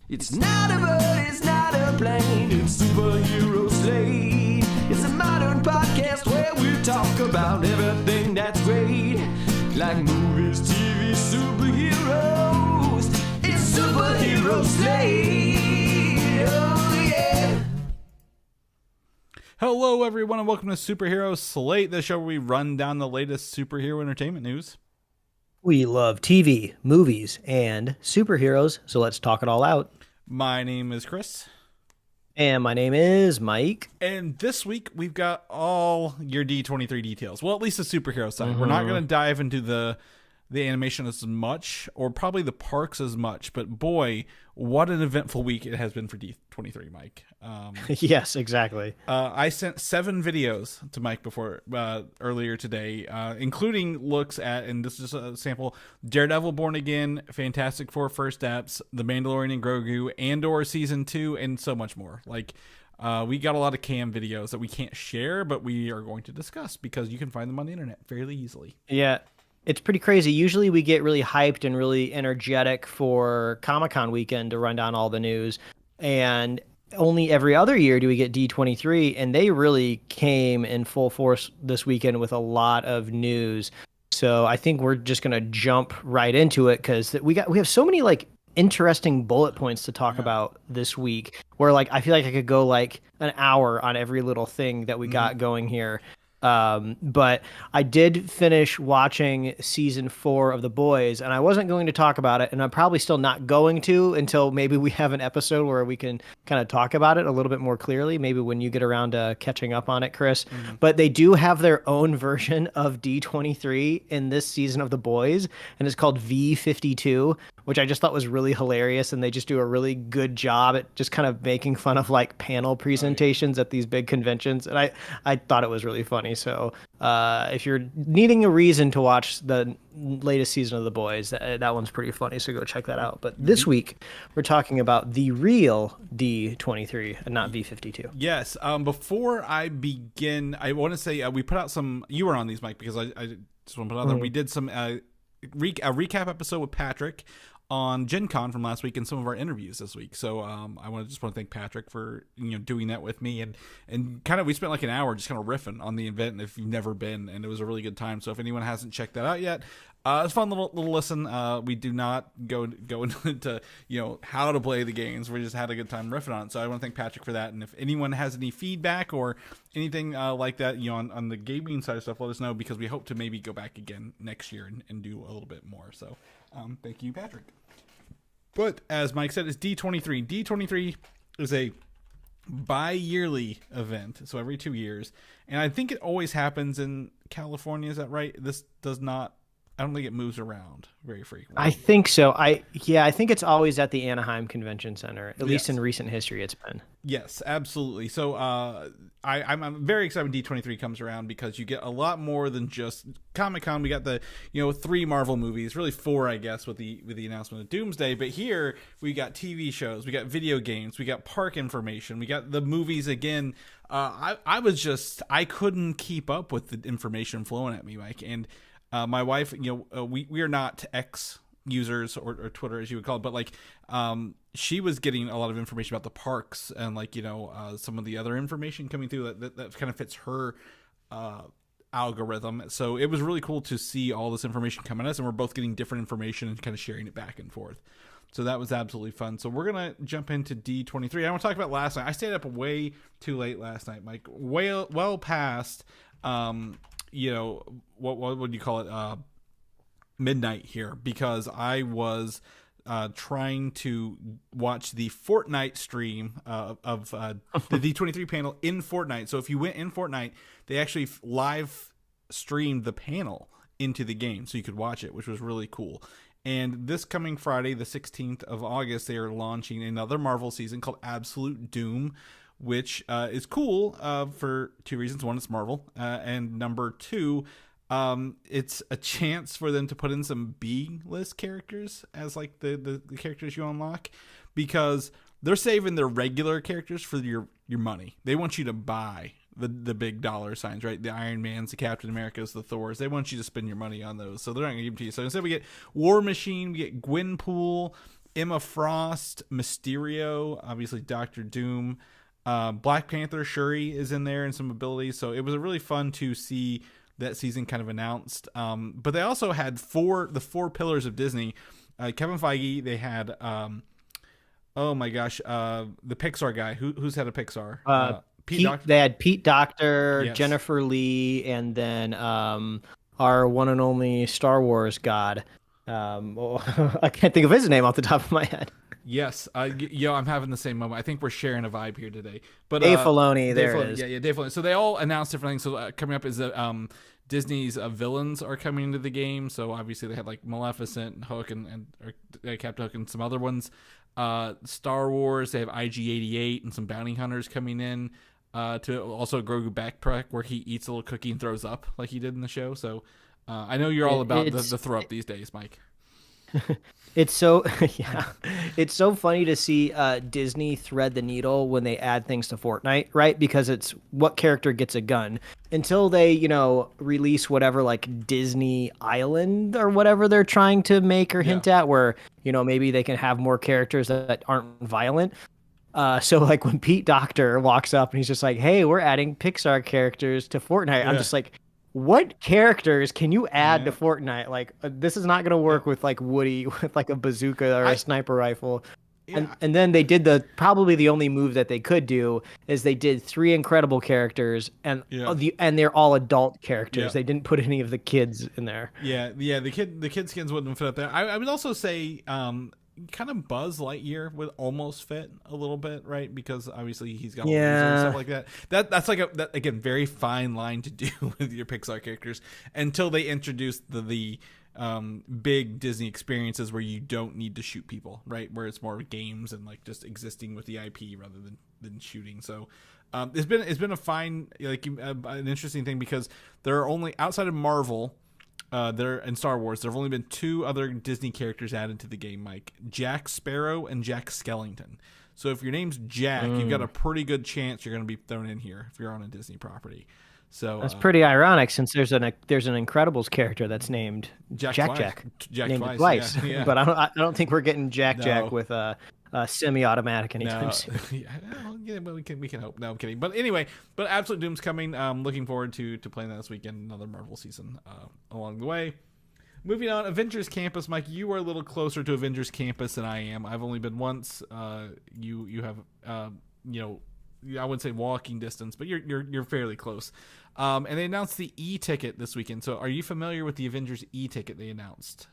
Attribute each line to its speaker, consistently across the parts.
Speaker 1: It's not a bird, it's not a plane, it's Superhero Slate. It's a modern podcast where we talk about everything that's great, like movies, TV, superheroes. It's Superhero Slate. Oh yeah.
Speaker 2: Hello everyone and welcome to Superhero Slate, the show where we run down the latest superhero entertainment news.
Speaker 3: We love TV, movies, and superheroes, so let's talk it all out.
Speaker 2: My name is Chris.
Speaker 3: And my name is Mike.
Speaker 2: And this week we've got all your D23 details. Well, at least the superhero side. We're not going to dive into the animation as much, or probably the parks as much, but boy, what an eventful week it has been for D23, Mike.
Speaker 3: Yes, exactly.
Speaker 2: I sent 7 videos to Mike earlier today, including looks at, and this is a sample, Daredevil Born Again, Fantastic Four First Steps, The Mandalorian and Grogu, Andor Season 2, and so much more. We got a lot of cam videos that we can't share, but we are going to discuss because you can find them on the internet fairly easily.
Speaker 3: Yeah. It's pretty crazy. Usually we get really hyped and really energetic for Comic-Con weekend to run down all the news. And only every other year do we get D23, and they really came in full force this weekend with a lot of news. So I think we're just going to jump right into it because we have so many interesting bullet points to talk about this week, where I feel like I could go an hour on every little thing that we got going here. But I did finish watching season 4 of The Boys, and I wasn't going to talk about it, and I'm probably still not going to until maybe we have an episode where we can kind of talk about it a little bit more clearly, maybe when you get around to catching up on it, Chris. But they do have their own version of D23 in this season of The Boys, and it's called V52, which I just thought was really hilarious, and they just do a really good job at just kind of making fun of panel presentations at these big conventions, and I thought it was really funny. So if you're needing a reason to watch the latest season of The Boys, that one's pretty funny, so go check that out. But this week, we're talking about the real D23 and not V52.
Speaker 2: Yes. Before I begin, I want to say we put out some... You were on these, Mike, because I just want to put out there. We did some a recap episode with Patrick on Gen Con from last week and some of our interviews this week. So I want to thank Patrick for doing that with me, and kind of we spent an hour just kind of riffing on the event if you've never been, and it was a really good time. So if anyone hasn't checked that out yet, it's a fun little listen. We do not go into how to play the games. We just had a good time riffing on it. So I want to thank Patrick for that. And if anyone has any feedback or anything like that, on the gaming side of stuff, let us know, because we hope to maybe go back again next year and do a little bit more. So thank you, Patrick. But as Mike said, it's D23. D23 is a bi-yearly event, so every 2 years. And I think it always happens in California. Is that right? This does not... I don't think it moves around very frequently.
Speaker 3: I think so. I think it's always at the Anaheim Convention Center. At least in recent history, it's been.
Speaker 2: Yes, absolutely. So I'm very excited when D23 comes around, because you get a lot more than just Comic-Con. We got the 3 Marvel movies, really 4, I guess, with the announcement of Doomsday. But here we got TV shows, we got video games, we got park information, we got the movies again. I couldn't keep up with the information flowing at me, Mike, and. My wife, we are not X users or Twitter, as you would call it, but she was getting a lot of information about the parks and some of the other information coming through that kind of fits her algorithm. So it was really cool to see all this information come at us, and we're both getting different information and kind of sharing it back and forth. So that was absolutely fun. So we're going to jump into D23. I want to talk about last night. I stayed up way too late last night, Mike, well past what would you call it? Midnight here, because I was trying to watch the Fortnite stream of the D23 panel in Fortnite. So if you went in Fortnite, they actually live streamed the panel into the game, so you could watch it, which was really cool. And this coming Friday, the 16th of August, they are launching another Marvel season called Absolute Doom, which is cool for 2 reasons. One, it's Marvel, and number 2, it's a chance for them to put in some B-list characters as the characters you unlock, because they're saving their regular characters for your money. They want you to buy the big dollar signs, right? The Iron Mans, the Captain Americas, the Thors. They want you to spend your money on those, so they're not going to give them to you. So instead we get War Machine, we get Gwenpool, Emma Frost, Mysterio, obviously Doctor Doom, Black Panther, Shuri is in there and some abilities. So it was really fun to see that season kind of announced. But they also had the four pillars of Disney. Kevin Feige, they had, oh my gosh, the Pixar guy. Who's head of Pixar?
Speaker 3: They had Pete Docter,
Speaker 2: Yes.
Speaker 3: Jennifer Lee, and then our one and only Star Wars god. I can't think of his name off the top of my head.
Speaker 2: Yes, I'm having the same moment. I think we're sharing a vibe here today. But
Speaker 3: Dave Filoni,
Speaker 2: Dave
Speaker 3: there
Speaker 2: Filoni,
Speaker 3: it is.
Speaker 2: Yeah, Dave Filoni. So they all announced different things. So coming up is that Disney's villains are coming into the game. So obviously they had like Maleficent, and Hook, and Captain Hook, and some other ones. Star Wars, they have IG-88 and some bounty hunters coming in. To also Grogu backpack where he eats a little cookie and throws up like he did in the show. So I know you're all about the throw up these days, Mike.
Speaker 3: It's so yeah, it's so funny to see Disney thread the needle when they add things to Fortnite, right? Because it's what character gets a gun until they, release whatever like Disney Island or whatever they're trying to make or hint at, where maybe they can have more characters that aren't violent. So like when Pete Docter walks up and he's just like, "Hey, we're adding Pixar characters to Fortnite," I'm just like, what characters can you add to Fortnite? Like, this is not going to work with like Woody with like a bazooka or a sniper rifle. Yeah. And then they did probably the only move that they could do is they did 3 incredible characters and they're all adult characters. They didn't put any of the kids in there.
Speaker 2: Yeah. The kid skins wouldn't fit up there. I would also say kind of Buzz Lightyear would almost fit a little bit, right? Because obviously he's got and stuff like that. That's like again, very fine line to do with your Pixar characters until they introduce the big Disney experiences where you don't need to shoot people, right? Where it's more games and like just existing with the IP rather than shooting. So it's been a fine an interesting thing because there are only outside of Marvel. There in Star Wars, there have only been 2 other Disney characters added to the game, Mike. Jack Sparrow and Jack Skellington. So if your name's Jack, you've got a pretty good chance you're going to be thrown in here if you're on a Disney property. So
Speaker 3: that's pretty ironic since there's an Incredibles character that's named Jack named twice.
Speaker 2: Yeah.
Speaker 3: But I don't think we're getting Jack with a semi-automatic anytime soon.
Speaker 2: But we can hope. No, I'm kidding. But anyway, Absolute Doom's coming. Looking forward to playing that this weekend. Another Marvel season along the way. Moving on, Avengers Campus. Mike, you are a little closer to Avengers Campus than I am. I've only been once. You have I wouldn't say walking distance, but you're fairly close. And they announced the E-ticket this weekend. So are you familiar with the Avengers E-ticket they announced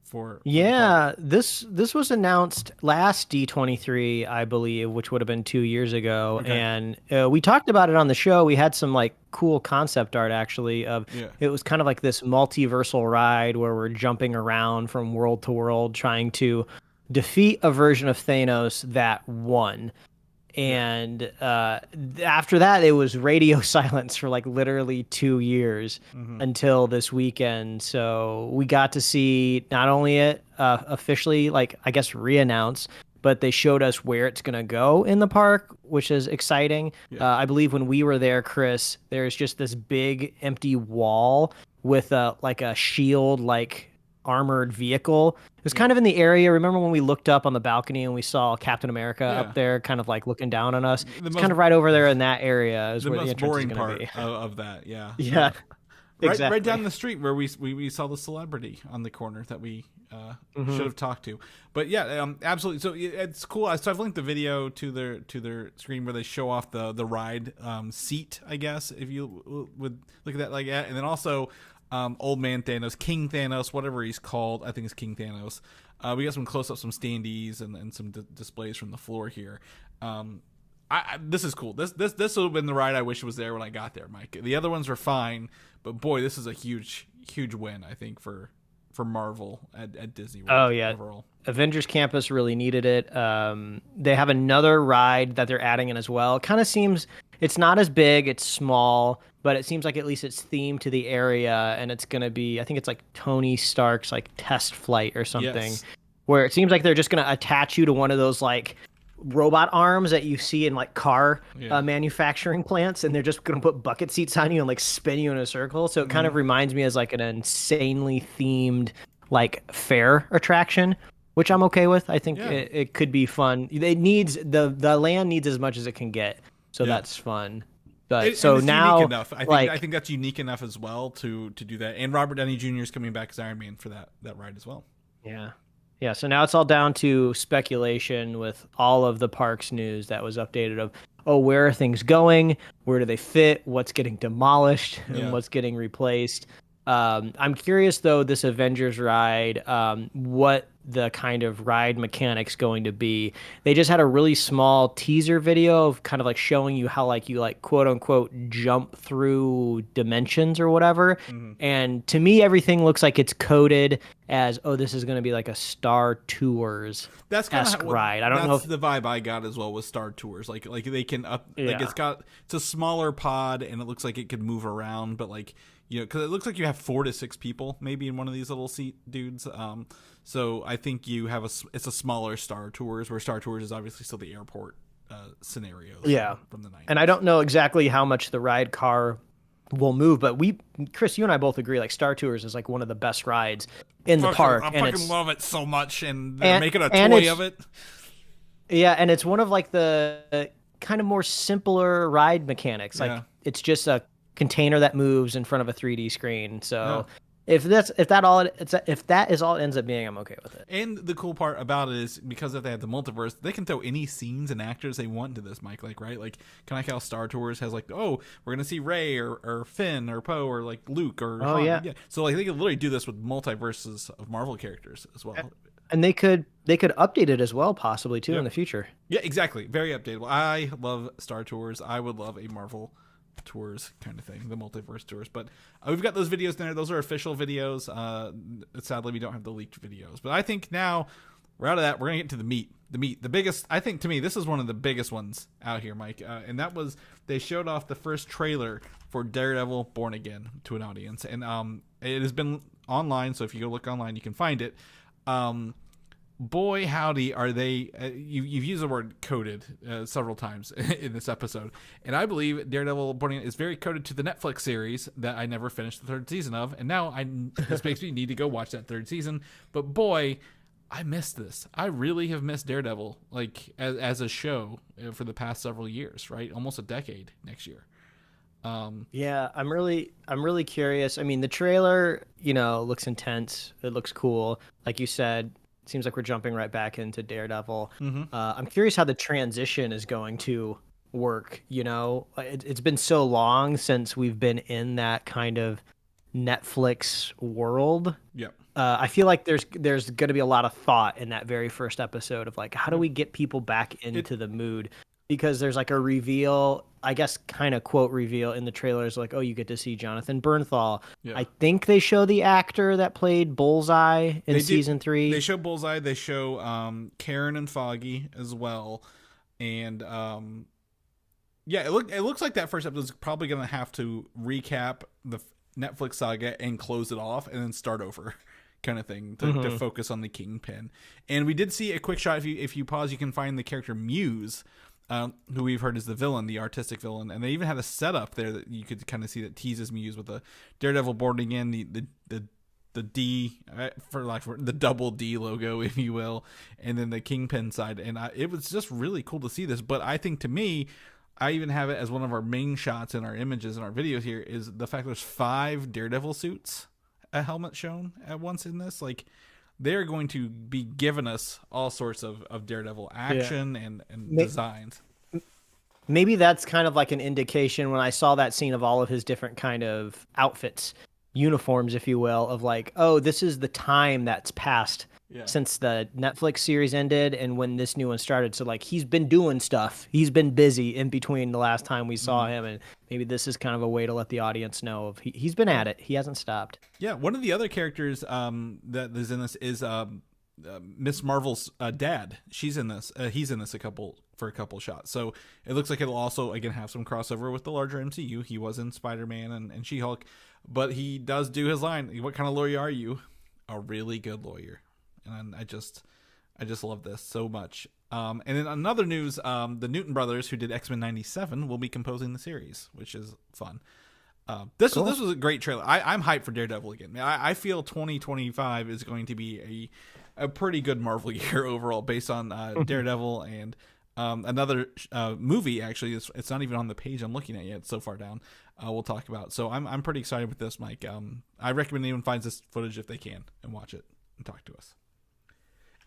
Speaker 2: for
Speaker 3: this was announced last D23, I believe, which would have been 2 years ago. Okay. And we talked about it on the show. We had some like cool concept art actually it was kind of like this multiversal ride where we're jumping around from world to world trying to defeat a version of Thanos that won. And after that, it was radio silence for like literally 2 years until this weekend. So we got to see not only it officially, like I guess re-announce, but they showed us where it's going to go in the park, which is exciting. Yeah. I believe when we were there, Chris, there's just this big empty wall with like a shield, like armored vehicle. It was kind of in the area. Remember when we looked up on the balcony and we saw Captain America up there kind of like looking down on us? It's kind of right over there in that area is where the entrance is going to be.
Speaker 2: Of that, yeah.
Speaker 3: Yeah. Exactly.
Speaker 2: Right down the street where we saw the celebrity on the corner that we should have talked to. But yeah, absolutely. So it's cool. So I've linked the video to their screen where they show off the ride seat, I guess, if you would look at that like that. And then also Old Man Thanos, King Thanos, whatever he's called. I think it's King Thanos. We got some close-ups, some standees, and some displays from the floor here. This is cool. This would have been the ride I wish was there when I got there, Mike. The other ones were fine, but boy, this is a huge win, I think, for Marvel at Disney World.
Speaker 3: Oh yeah,
Speaker 2: overall.
Speaker 3: Avengers Campus really needed it. They have another ride that they're adding in as well. It kind of seems it's not as big, it's small, but it seems like at least it's themed to the area, and it's going to be, I think it's like Tony Stark's like test flight or something, where it seems like they're just going to attach you to one of those like robot arms that you see in like car manufacturing plants, and they're just going to put bucket seats on you and like spin you in a circle. So it kind of reminds me as like an insanely themed like fair attraction which I'm okay with. I think
Speaker 2: Yeah.
Speaker 3: it could be fun. It needs the land needs as much as it can get, so
Speaker 2: Yeah.
Speaker 3: that's fun. But
Speaker 2: And
Speaker 3: so
Speaker 2: it's
Speaker 3: now,
Speaker 2: unique enough.
Speaker 3: like,
Speaker 2: I think that's unique enough as well to do that. And Robert Downey Jr. is coming back as Iron Man for that ride as well.
Speaker 3: yeah. Yeah, so now it's all down to speculation with all of the parks news that was updated of, oh, where are things going? Where do they fit? What's getting demolished and
Speaker 2: Yeah.
Speaker 3: what's getting replaced? I'm curious, though, this Avengers ride, what the kind of ride mechanics going to be. They just had a really small teaser video of kind of like showing you how like you like quote unquote jump through dimensions or whatever. And to me, everything looks like it's coded as, oh, this is going to be like a Star Tours
Speaker 2: That's kind of
Speaker 3: ride. I don't know if
Speaker 2: the vibe I got as well with Star Tours. Like they can up like
Speaker 3: Yeah.
Speaker 2: it's a smaller pod and it looks like it could move around, but like because it looks like you have 4 to 6 people maybe in one of these little seat dudes. So I think you have it's a smaller Star Tours, where Star Tours is obviously still the airport scenarios. From the 90s.
Speaker 3: And I don't know exactly how much the ride car will move, but Chris, you and I both agree like Star Tours is like one of the best rides in the park.
Speaker 2: I
Speaker 3: and
Speaker 2: fucking love it so much, and they're making a
Speaker 3: and
Speaker 2: toy
Speaker 3: it's-
Speaker 2: of it.
Speaker 3: Yeah, and it's one of like the kind of more simpler ride mechanics. Like
Speaker 2: Yeah.
Speaker 3: it's just a container that moves in front of a 3D screen. So if that is all it ends up being, I'm okay with it.
Speaker 2: And the cool part about it is because if they have the multiverse, they can throw any scenes and actors they want into this, Mike. Like, right? Like, kind of like how Star Tours has like, oh, we're gonna see Rey or Finn or Poe or like Luke or Han.
Speaker 3: yeah.
Speaker 2: So like they could literally do this with multiverses of Marvel characters as well.
Speaker 3: And they could update it as well, possibly too, in the future.
Speaker 2: Yeah, exactly. Very updatable. I love Star Tours. I would love a Marvel tours kind of thing, the multiverse tours. But we've got those videos there. Those are official videos. Sadly, we don't have the leaked videos. But I think now we're out of that. We're gonna get to the meat. The biggest. I think to me, this is one of the biggest ones out here, Mike. And that was they showed off the first trailer for Daredevil Born Again to an audience, and it has been online. So if you go look online, you can find it. Boy, howdy, are they... you've used the word coded several times in this episode. And I believe Daredevil Born Again is very coded to the Netflix series that I never finished the 3rd season of. And now this makes me need to go watch that 3rd season. But boy, I missed this. I really have missed Daredevil like as a show for the past several years, right? Almost a decade next year.
Speaker 3: Yeah, I'm really curious. I mean, the trailer, looks intense. It looks cool. Like you said, it seems like we're jumping right back into Daredevil. I'm curious how the transition is going to work. It's been so long since we've been in that kind of Netflix world.
Speaker 2: Yep.
Speaker 3: I feel like there's going to be a lot of thought in that very first episode of like, how do we get people back into the mood? Because there's like a reveal, I guess, kind of quote reveal in the trailers, like, oh, you get to see Jonathan Bernthal.
Speaker 2: Yeah.
Speaker 3: I think they show the actor that played Bullseye in season 3.
Speaker 2: They show Bullseye. They show Karen and Foggy as well, and it looks like that first episode is probably going to have to recap the Netflix saga and close it off, and then start over. Kind of thing to focus on the Kingpin. And we did see a quick shot. If you pause, you can find the character Muse, who we've heard is the villain, the artistic villain, and they even had a setup there that you could kind of see that teases Muse with the Daredevil Born Again, the D the double D logo, if you will, and then the Kingpin side, and it was just really cool to see this. But I think to me, I even have it as one of our main shots in our images in our videos here is the fact there's 5 Daredevil suits, a helmet shown at once in this. Like, they're going to be giving us all sorts of Daredevil action and designs.
Speaker 3: Maybe that's kind of like an indication when I saw that scene of all of his different kind of outfits, uniforms, if you will, of like, oh, this is the time that's passed since the Netflix series ended and when this new one started. So like he's been doing stuff. He's been busy in between the last time we saw him, and maybe this is kind of a way to let the audience know of he's been at it. He hasn't stopped. Yeah,
Speaker 2: one of the other characters that is in this is Miss Marvel's dad. She's in this. He's in this a couple shots. So it looks like it'll also again have some crossover with the larger MCU. He was in Spider-Man and She-Hulk, but he does do his line. What kind of lawyer are you? A really good lawyer. And I just love this so much. And then another news, the Newton brothers, who did X-Men 97, will be composing the series, which is fun. This was a great trailer. I'm hyped for Daredevil again. I feel 2025 is going to be a pretty good Marvel year overall, based on Daredevil and another movie. Actually, it's not even on the page I'm looking at yet. It's so far down. We'll talk about. So I'm pretty excited with this, Mike. I recommend anyone finds this footage if they can and watch it and talk to us.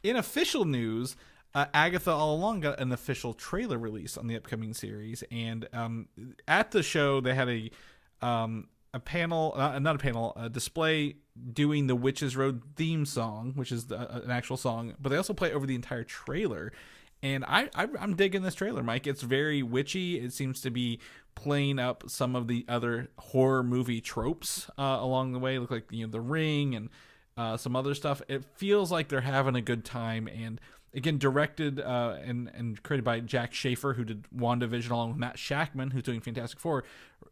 Speaker 2: In official news, Agatha All Along got an official trailer release on the upcoming series, and at the show they had a panel, not a panel, a display doing the Witches Road theme song, which is an actual song, but they also play over the entire trailer. And I'm digging this trailer, Mike. It's very witchy. It seems to be playing up some of the other horror movie tropes along the way. Look like The Ring and some other stuff. It feels like they're having a good time. And again, directed and created by Jack Schaefer, who did WandaVision, along with Matt Shackman, who's doing Fantastic Four.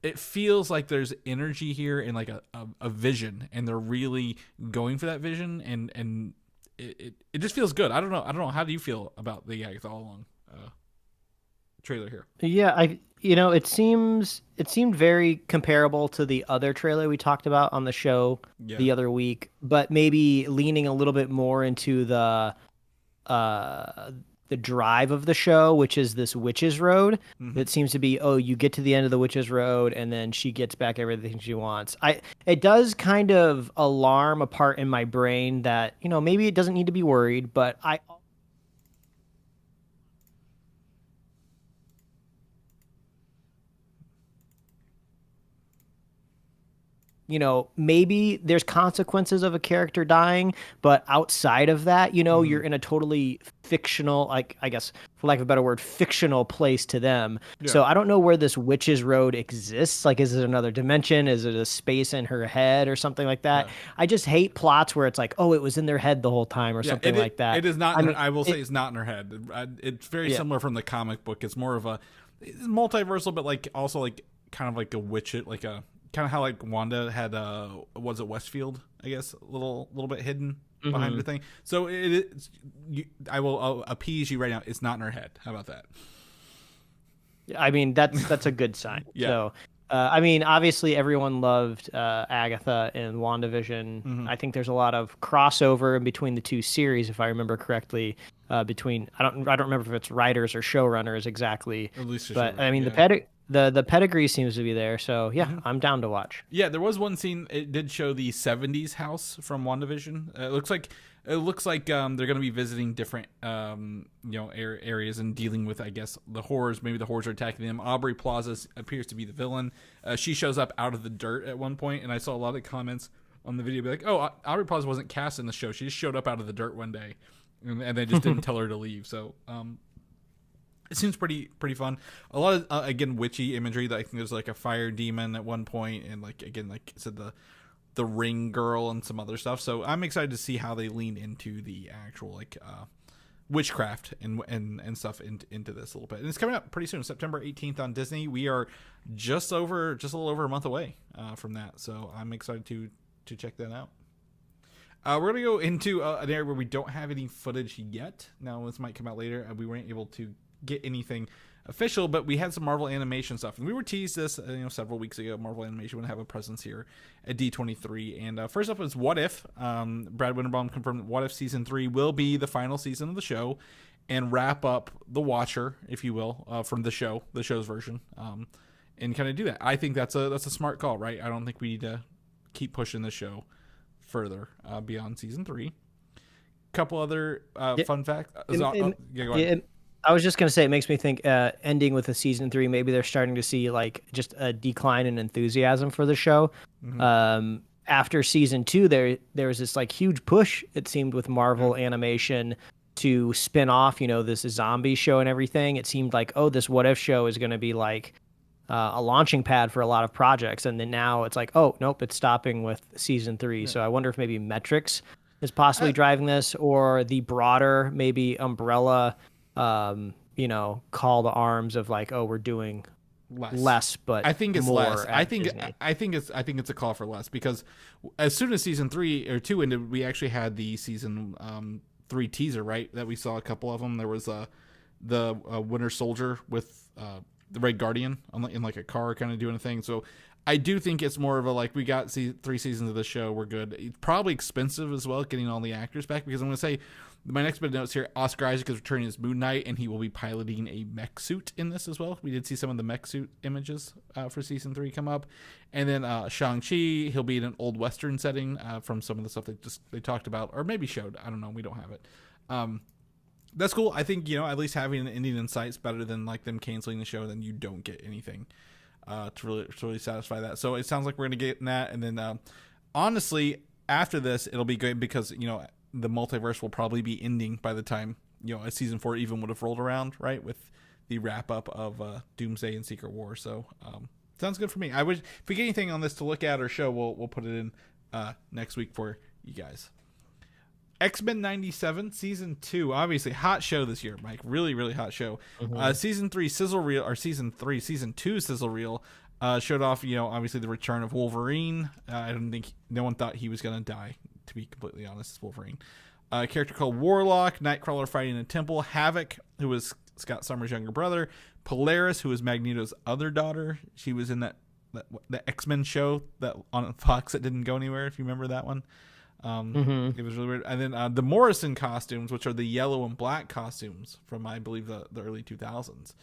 Speaker 2: It feels like there's energy here and like a vision, and they're really going for that vision. And it just feels good. I don't know. How do you feel about the Agatha All Along trailer here?
Speaker 3: Yeah, it seemed very comparable to the other trailer we talked about on the show the other week, but maybe leaning a little bit more into the drive of the show, which is this Witches Road. It seems to be, you get to the end of the Witches Road and then she gets back everything she wants. It does kind of alarm a part in my brain that, maybe it doesn't need to be worried, but maybe there's consequences of a character dying, but outside of that, you're in a totally fictional, like, I guess, for lack of a better word, fictional place to them. Yeah. So I don't know where this Witches Road exists. Like, is it another dimension? Is it a space in her head or something like that? Yeah. I just hate plots where it's like, it was in their head the whole time or something like that.
Speaker 2: It is not. I will say it's not in her head. It's very similar from the comic book. It's more of it's multiversal, but like also like kind of like a witch, like a. Kind of how like Wanda had was it Westfield, I guess, a little bit hidden behind her thing. So I will appease you right now. It's not in her head. How about that?
Speaker 3: I mean, that's a good sign. Yeah. So obviously everyone loved Agatha and WandaVision. I think there's a lot of crossover in between the two series, if I remember correctly. Between I don't remember if it's writers or showrunners exactly. At least, but I mean the pedigree seems to be there, so I'm down to watch.
Speaker 2: Yeah, there was one scene. It did show the '70s house from WandaVision. It looks like they're going to be visiting different areas and dealing with, I guess, the horrors. Maybe the horrors are attacking them. Aubrey Plaza appears to be the villain. She shows up out of the dirt at one point, and I saw a lot of comments on the video be like, "Oh, Aubrey Plaza wasn't cast in the show. She just showed up out of the dirt one day, and they just didn't tell her to leave." So. It seems pretty fun. A lot of again witchy imagery. I think there's like a fire demon at one point, and like again, like I said, the ring girl and some other stuff. So I'm excited to see how they lean into the actual like witchcraft and stuff into this a little bit. And it's coming up pretty soon, September 18th on Disney. We are just a little over a month away from that. So I'm excited to check that out. We're gonna go into an area where we don't have any footage yet. Now this might come out later. We weren't able to get anything official, but we had some Marvel animation stuff, and we were teased this several weeks ago. Marvel Animation would have a presence here at D23, and first up is What If. Brad Winterbaum confirmed that What If season 3 will be the final season of the show and wrap up the Watcher, if you will, from the show's version, and kind of do that. I think that's a smart call, right? I don't think we need to keep pushing the show further beyond season 3. Couple other fun facts. Go ahead.
Speaker 3: I was just going to say, it makes me think ending with a season 3, maybe they're starting to see like just a decline in enthusiasm for the show. After season 2, there was this like huge push, it seemed, with Marvel Animation to spin off, this zombie show and everything. It seemed like, this What If show is going to be like a launching pad for a lot of projects. And then now it's like, nope, it's stopping with season 3. So I wonder if maybe metrics is possibly driving this, or the broader maybe umbrella call to arms of like, we're doing less, but
Speaker 2: I think it's
Speaker 3: more
Speaker 2: less. I think it's a call for less, because as soon as season 3 or 2 ended, we actually had the season 3 teaser, right? That we saw a couple of them. There was the Winter Soldier with the Red Guardian in like a car kind of doing a thing. So I do think it's more of a like we got 3 seasons of the show, we're good. It's probably expensive as well getting all the actors back, because I'm going to say my next bit of notes here, Oscar Isaac is returning as Moon Knight, and he will be piloting a mech suit in this as well. We did see some of the mech suit images for season 3 come up. And then Shang-Chi, he'll be in an old Western setting from some of the stuff they talked about, or maybe showed. I don't know. We don't have it. That's cool. I think, at least having an ending in sight is better than like them canceling the show, then you don't get anything to really satisfy that. So it sounds like we're going to get in that. And then honestly, after this, it'll be great because, the multiverse will probably be ending by the time, a season 4 even would have rolled around, right? With the wrap up of Doomsday and Secret War. So sounds good for me. If we get anything on this to look at or show, we'll put it in next week for you guys. X-Men 97 season 2, obviously hot show this year, Mike. Really, really hot show. Mm-hmm. Season 2 sizzle reel showed off, obviously the return of Wolverine. I don't think no one thought he was gonna die, to be completely honest. It's Wolverine. A character called Warlock, Nightcrawler fighting in a temple, Havoc, who was Scott Summers' younger brother, Polaris, who was Magneto's other daughter. She was in the X-Men show that on Fox that didn't go anywhere, if you remember that one. It was really weird. And then the Morrison costumes, which are the yellow and black costumes from, I believe, the early 2000s.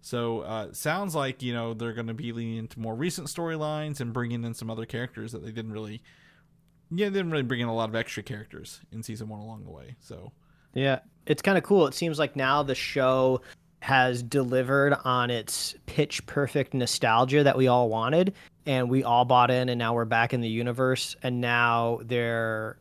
Speaker 2: So sounds like, they're going to be leaning into more recent storylines and bringing in some other characters that they didn't really bring in a lot of extra characters in season 1 along the way. So
Speaker 3: yeah, it's kind of cool. It seems like now the show has delivered on its pitch perfect nostalgia that we all wanted, and we all bought in, and now we're back in the universe, and now they're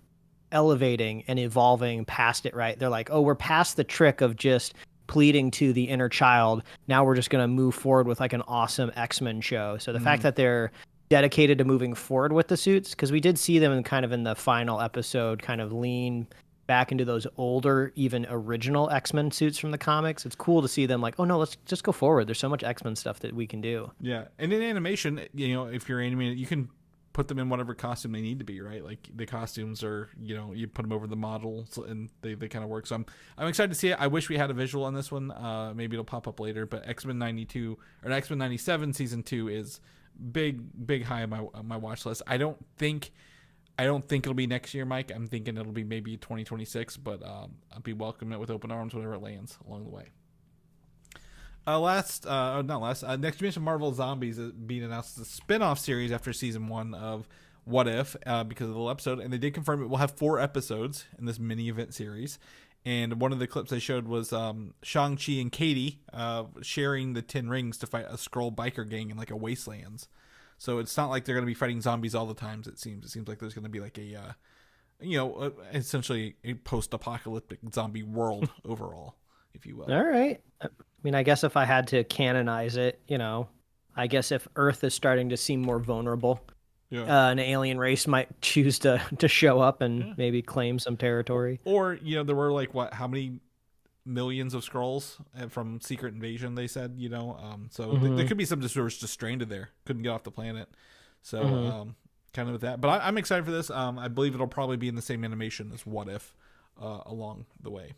Speaker 3: elevating and evolving past it, right? They're like, oh, we're past the trick of just pleading to the inner child. Now we're just going to move forward with like an awesome X-Men show. So the fact that they're dedicated to moving forward with the suits, because we did see them in the final episode kind of lean back into those older, even original X-Men suits from the comics. It's cool to see them like, oh no, let's just go forward. There's so much X-Men stuff that we can do. Yeah.
Speaker 2: And in animation, if you're animated, you can put them in whatever costume they need to be, right? Like the costumes are, you put them over the models and they kind of work. So I'm excited to see it. I wish we had a visual on this one. Maybe it'll pop up later, but X-Men 92 or X-Men 97 season 2 is big high on my watch list. I don't think it'll be next year, Mike. I'm thinking it'll be maybe 2026, but I'll be welcoming it with open arms whenever it lands along the way. Next you mentioned Marvel Zombies being announced as a spin-off series after season 1 of What If, because of the little episode, and they did confirm it will have 4 episodes in this mini event series. And one of the clips they showed was Shang-Chi and Katie sharing the 10 rings to fight a Skrull biker gang in like a wastelands. So it's not like they're going to be fighting zombies all the time. It seems like there's going to be like a, essentially a post-apocalyptic zombie world overall, if you will.
Speaker 3: All right. I mean, I guess if I had to canonize it, I guess if Earth is starting to seem more vulnerable, an alien race might choose to show up and maybe claim some territory.
Speaker 2: Or, there were like how many millions of Skrulls from Secret Invasion, they said, so there could be some just stranded there, couldn't get off the planet. So kind of with that, but I'm excited for this. I believe it'll probably be in the same animation as What If along the way.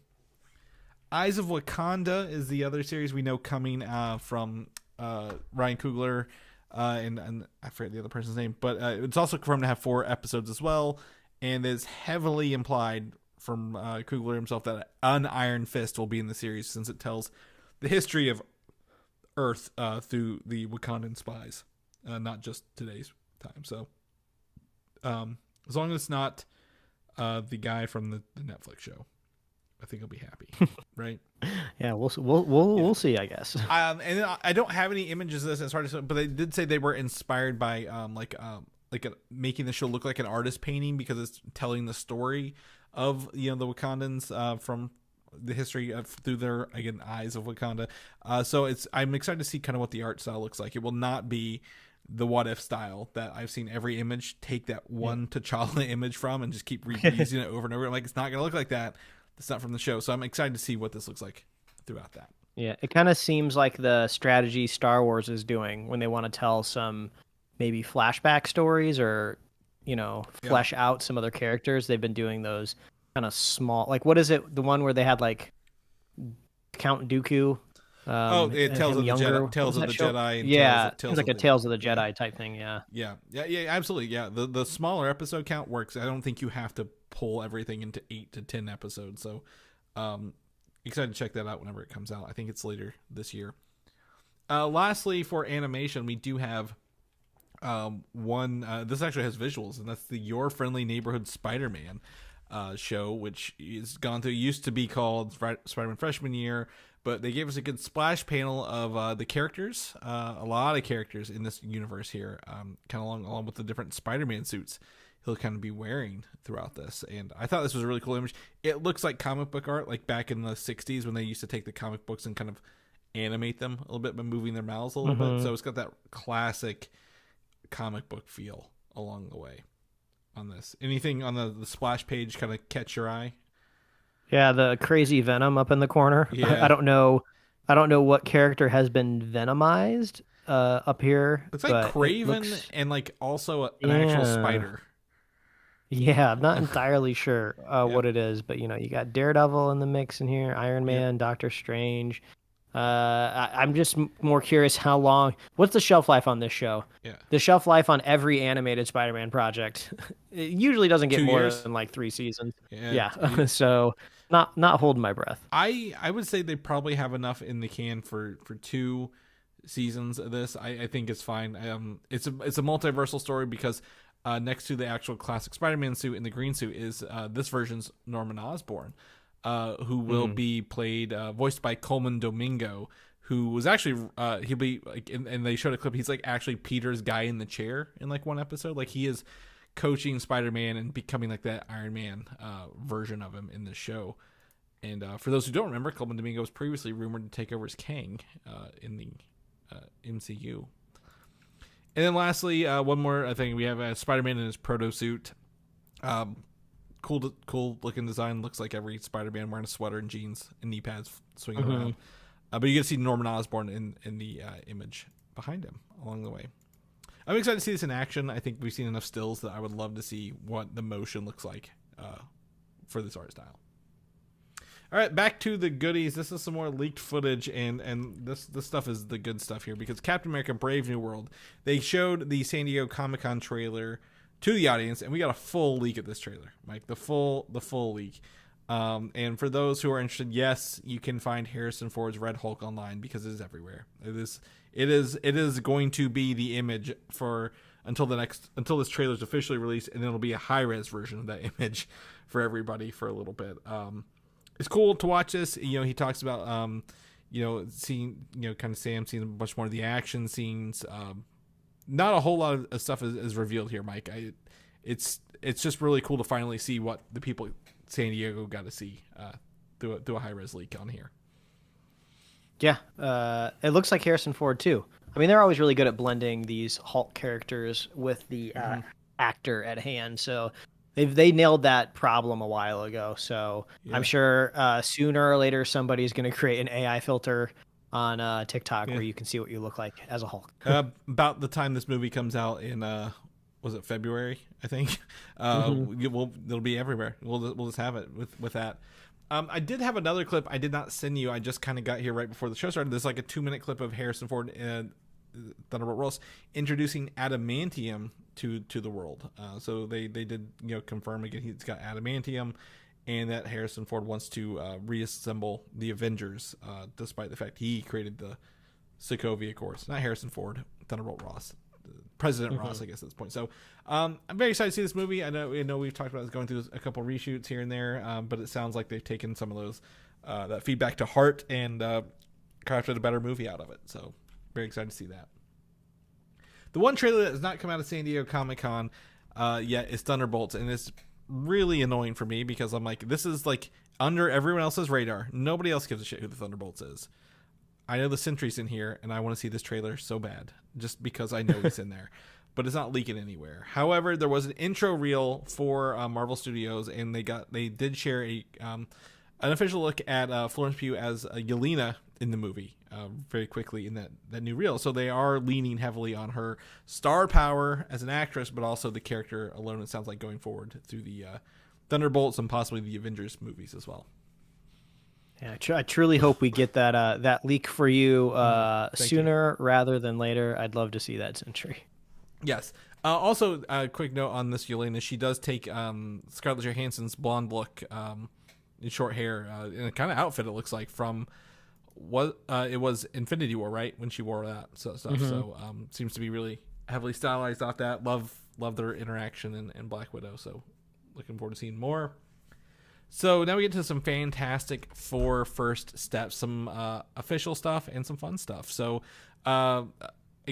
Speaker 2: Eyes of Wakanda is the other series we know coming from Ryan Coogler and I forget the other person's name, but it's also confirmed to have 4 episodes as well, and is heavily implied from Coogler himself that an Iron Fist will be in the series, since it tells the history of Earth through the Wakandan spies, not just today's time. So as long as it's not the guy from the Netflix show, I think I'll be happy, right?
Speaker 3: Yeah, we'll see, I guess.
Speaker 2: And I don't have any images of this. It's hard to say, but they did say they were inspired by making the show look like an artist painting, because it's telling the story of the Wakandans from the history of through their eyes of Wakanda. So I'm excited to see kind of what the art style looks like. It will not be the What If style that I've seen every image take that one T'Challa image from and just keep reusing it over and over. I'm like, it's not going to look like that. It's not from the show. So I'm excited to see what this looks like throughout that.
Speaker 3: Yeah, it kind of seems like the strategy Star Wars is doing when they want to tell some maybe flashback stories or, flesh out some other characters. They've been doing those kind of small, like, what is it? The one where they had like Count Dooku
Speaker 2: Tales of the Jedi, Tales of the Jedi, and
Speaker 3: yeah,
Speaker 2: Tales
Speaker 3: it's like
Speaker 2: of
Speaker 3: a Tales of the Jedi type thing.
Speaker 2: Yeah, absolutely. Yeah, the smaller episode count works. I don't think you have to pull everything into 8 to 10 episodes. So, excited to check that out whenever it comes out. I think it's later this year. Lastly, for animation, we do have one. This actually has visuals, and that's the Your Friendly Neighborhood Spider-Man show, which is gone through. Used to be called Spider-Man Freshman Year, but they gave us a good splash panel of the characters, a lot of characters in this universe here, kind of along with the different Spider-Man suits he'll kind of be wearing throughout this. And I thought this was a really cool image. It looks like comic book art, like back in the 60s when they used to take the comic books and kind of animate them a little bit by moving their mouths a little bit. So it's got that classic comic book feel along the way on this. Anything on the splash page kind of catch your eye?
Speaker 3: Yeah, the crazy Venom up in the corner.
Speaker 2: Yeah.
Speaker 3: I don't know what character has been venomized up here.
Speaker 2: It's like Craven and like also an actual spider.
Speaker 3: Yeah, I'm not entirely sure what it is, but you got Daredevil in the mix in here, Iron Man, Doctor Strange. I'm just more curious what's the shelf life on this show?
Speaker 2: Yeah.
Speaker 3: The shelf life on every animated Spider-Man project, it usually doesn't get
Speaker 2: 2
Speaker 3: more
Speaker 2: years?
Speaker 3: than like 3 seasons.
Speaker 2: Yeah.
Speaker 3: So not holding my breath.
Speaker 2: I would say they probably have enough in the can for 2 seasons of this. I think it's fine. It's a multiversal story because next to the actual classic Spider-Man suit and the green suit is this version's Norman Osborn, who will be voiced by Coleman Domingo, who was actually he'll be like, and they showed a clip. He's like actually Peter's guy in the chair in like one episode. Like he is coaching Spider-Man and becoming like that Iron Man version of him in the show. And for those who don't remember, Coleman Domingo was previously rumored to take over as Kang in the MCU. And then lastly, one more thing. We have Spider-Man in his proto suit. Cool looking design. Looks like every Spider-Man wearing a sweater and jeans and knee pads swinging around. But you get to see Norman Osborn in the image behind him along the way. I'm excited to see this in action. I think we've seen enough stills that I would love to see what the motion looks like for this art style. All right, back to the goodies. This is some more leaked footage, and this stuff is the good stuff here because Captain America: Brave New World. They showed the San Diego Comic-Con trailer to the audience, and we got a full leak of this trailer, Mike. The full leak. And for those who are interested, yes, you can find Harrison Ford's Red Hulk online because it is everywhere. It is going to be the image for until this trailer is officially released, and it'll be a high-res version of that image for everybody for a little bit. It's cool to watch this. He talks about seeing kind of Sam seeing a bunch more of the action scenes. Not a whole lot of stuff is revealed here, Mike. It's just really cool to finally see what the people at San Diego got to see through a high-res leak on here.
Speaker 3: Yeah, it looks like Harrison Ford too. I mean, they're always really good at blending these Hulk characters with the actor at hand. So they nailed that problem a while ago. So yeah. I'm sure sooner or later somebody's going to create an AI filter on TikTok where you can see what you look like as a Hulk.
Speaker 2: About the time this movie comes out in was it February? I think it'll be everywhere. We'll just have it with that. I did have another clip I did not send you. I just kind of got here right before the show started. There's like a 2-minute clip of Harrison Ford and Thunderbolt Ross introducing adamantium to the world. So they did confirm again he's got adamantium, and that Harrison Ford wants to reassemble the Avengers, despite the fact he created the Sokovia Accords. Not Harrison Ford, Thunderbolt Ross. President Ross, I guess, at this point. So I'm very excited to see this movie. I know we've talked about going through a couple reshoots here and there, but it sounds like they've taken some of those that feedback to heart and crafted a better movie out of it. So very excited to see that. The one trailer that has not come out of San Diego Comic-Con yet is Thunderbolts, and it's really annoying for me because I'm like, this is like under everyone else's radar. Nobody else gives a shit who the Thunderbolts is. I know the Sentry's in here, and I want to see this trailer so bad, just because I know he's in there. But it's not leaking anywhere. However, there was an intro reel for Marvel Studios, and they did share an official look at Florence Pugh as Yelena in the movie very quickly in that new reel. So they are leaning heavily on her star power as an actress, but also the character alone, it sounds like, going forward through the Thunderbolts and possibly the Avengers movies as well.
Speaker 3: Yeah, I truly hope we get that leak for you sooner rather than later. I'd love to see that Sentry.
Speaker 2: Yes. Also, a quick note on this, Yelena. She does take Scarlett Johansson's blonde look in short hair in a kind of outfit, it looks like, from what it was Infinity War, right? When she wore that stuff. So seems to be really heavily stylized off that. Love their interaction in Black Widow. So looking forward to seeing more. So now we get to some Fantastic Four first steps, some official stuff and some fun stuff. So I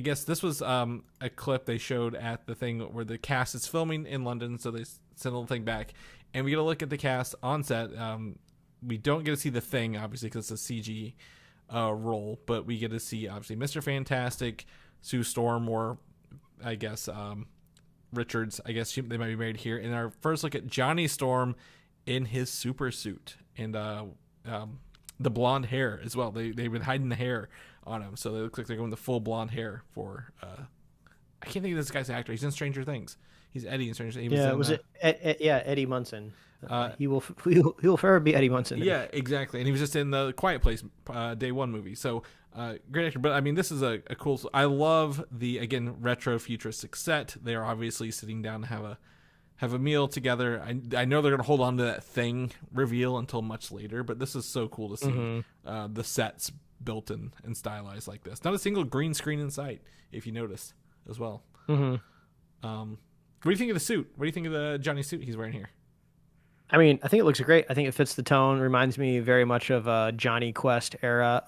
Speaker 2: guess this was a clip they showed at the thing where the cast is filming in London. So they sent a little thing back, and we get a look at the cast on set. We don't get to see the Thing, obviously, because it's a CG role, but we get to see, obviously, Mr. Fantastic, Sue Storm, or I guess Richards. I guess they might be married here. And our first look at Johnny Storm in his super suit and the blonde hair as well. They've been hiding the hair on him, so they look like they're going the full blonde hair for I can't think of this guy's actor. He's in Stranger Things. He's Eddie in Stranger Things.
Speaker 3: Eddie Munson. He will forever be Eddie Munson.
Speaker 2: Yeah, exactly. And he was just in the Quiet Place Day One movie. So great actor. But I mean, this is a cool. I love the, again, retro futuristic set. They are obviously sitting down to have a meal together. I know they're going to hold on to that Thing reveal until much later, but this is so cool to see the sets built and stylized like this. Not a single green screen in sight, if you noticed as well. What do you think of the suit? What do you think of the Johnny suit he's wearing here?
Speaker 3: I mean, I think it looks great. I think it fits the tone. Reminds me very much of Johnny Quest era.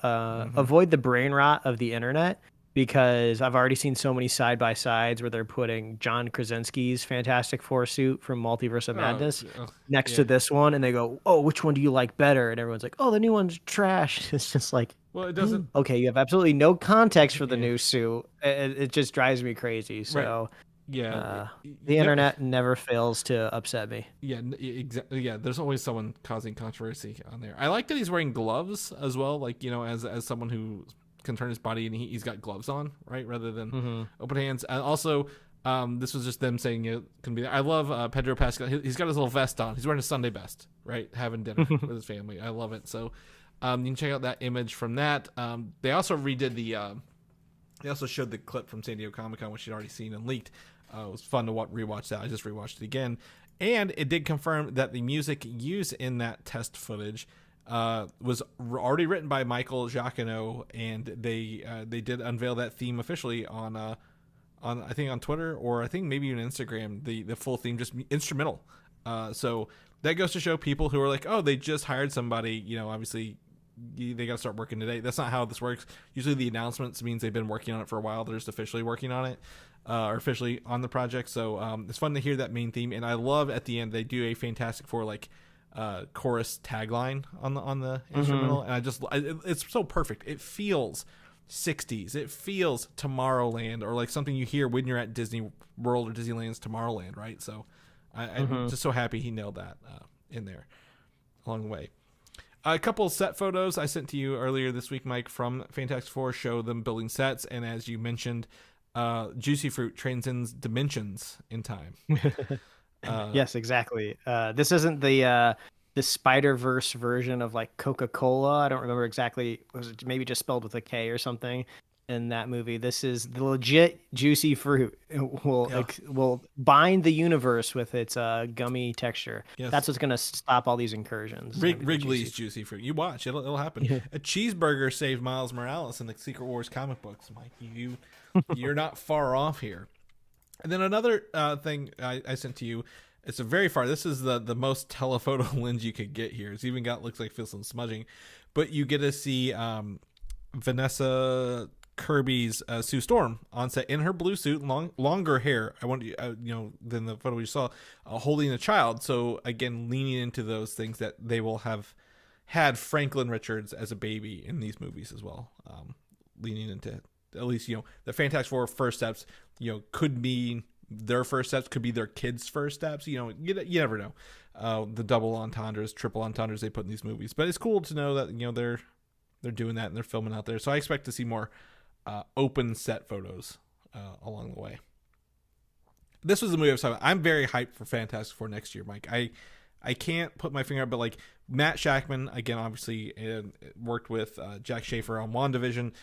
Speaker 3: Avoid the brain rot of the internet, because I've already seen so many side-by-sides where they're putting John Krasinski's Fantastic Four suit from Multiverse of Madness next to this one, and they go, oh, which one do you like better? And everyone's like, oh, the new one's trash. It's just like,
Speaker 2: well, it doesn't.
Speaker 3: Okay, you have absolutely no context for the new suit. It just drives me crazy. So,
Speaker 2: the
Speaker 3: internet never fails to upset me.
Speaker 2: Yeah, exactly. Yeah, there's always someone causing controversy on there. I like that he's wearing gloves as well, like, you know, as someone who can turn his body, and he's got gloves on, right, rather than open hands. And also, this was just them saying it can be there. I love Pedro Pascal. He's got his little vest on. He's wearing a Sunday best, right, having dinner with his family. I love it. So you can check out that image from that. They also redid they also showed the clip from San Diego Comic-Con, which you'd already seen and leaked. It was fun to rewatch that. I just rewatched it again, and it did confirm that the music used in that test footage was already written by Michael Giacchino, and they did unveil that theme officially on I think on Twitter, or I think maybe even Instagram. The full theme, just instrumental. So that goes to show people who are like, oh, they just hired somebody. You know, obviously they got to start working today. That's not how this works. Usually the announcements means they've been working on it for a while. They're just officially working on it. Or officially on the project. So it's fun to hear that main theme, and I love at the end they do a Fantastic Four chorus tagline on the instrumental, and it's so perfect. It feels 60s. It feels Tomorrowland, or like something you hear when you're at Disney World or Disneyland's Tomorrowland, right? So I'm just so happy he nailed that in there along the way. A couple of set photos I sent to you earlier this week, Mike, from Fantastic Four show them building sets, and as you mentioned, Juicy Fruit transcends dimensions in time.
Speaker 3: Yes, exactly. This isn't the Spider-Verse version of like Coca-Cola. I don't remember exactly. Was it maybe just spelled with a K or something in that movie? This is the legit Juicy Fruit. It will bind the universe with its gummy texture. Yes. That's what's going to stop all these incursions.
Speaker 2: Wrigley's Juicy Fruit. You watch. It'll happen. Yeah. A cheeseburger saved Miles Morales in the Secret Wars comic books, Mike. You're not far off here. And then another thing I sent to you, it's a very far. This is the most telephoto lens you could get here. It's even looks like feels some smudging, but you get to see Vanessa Kirby's Sue Storm on set in her blue suit, longer hair. I want than the photo you saw, holding a child. So again, leaning into those things that they will have had Franklin Richards as a baby in these movies as well. Leaning into at least, the Fantastic Four first steps, could be their first steps, could be their kids' first steps. You never know. The double entendres, triple entendres they put in these movies. But it's cool to know that, they're doing that and they're filming out there. So I expect to see more open set photos along the way. This was the movie I was talking about. I'm very hyped for Fantastic Four next year, Mike. I can't put my finger out, but like Matt Shackman, again, obviously worked with Jack Schaefer on WandaVision.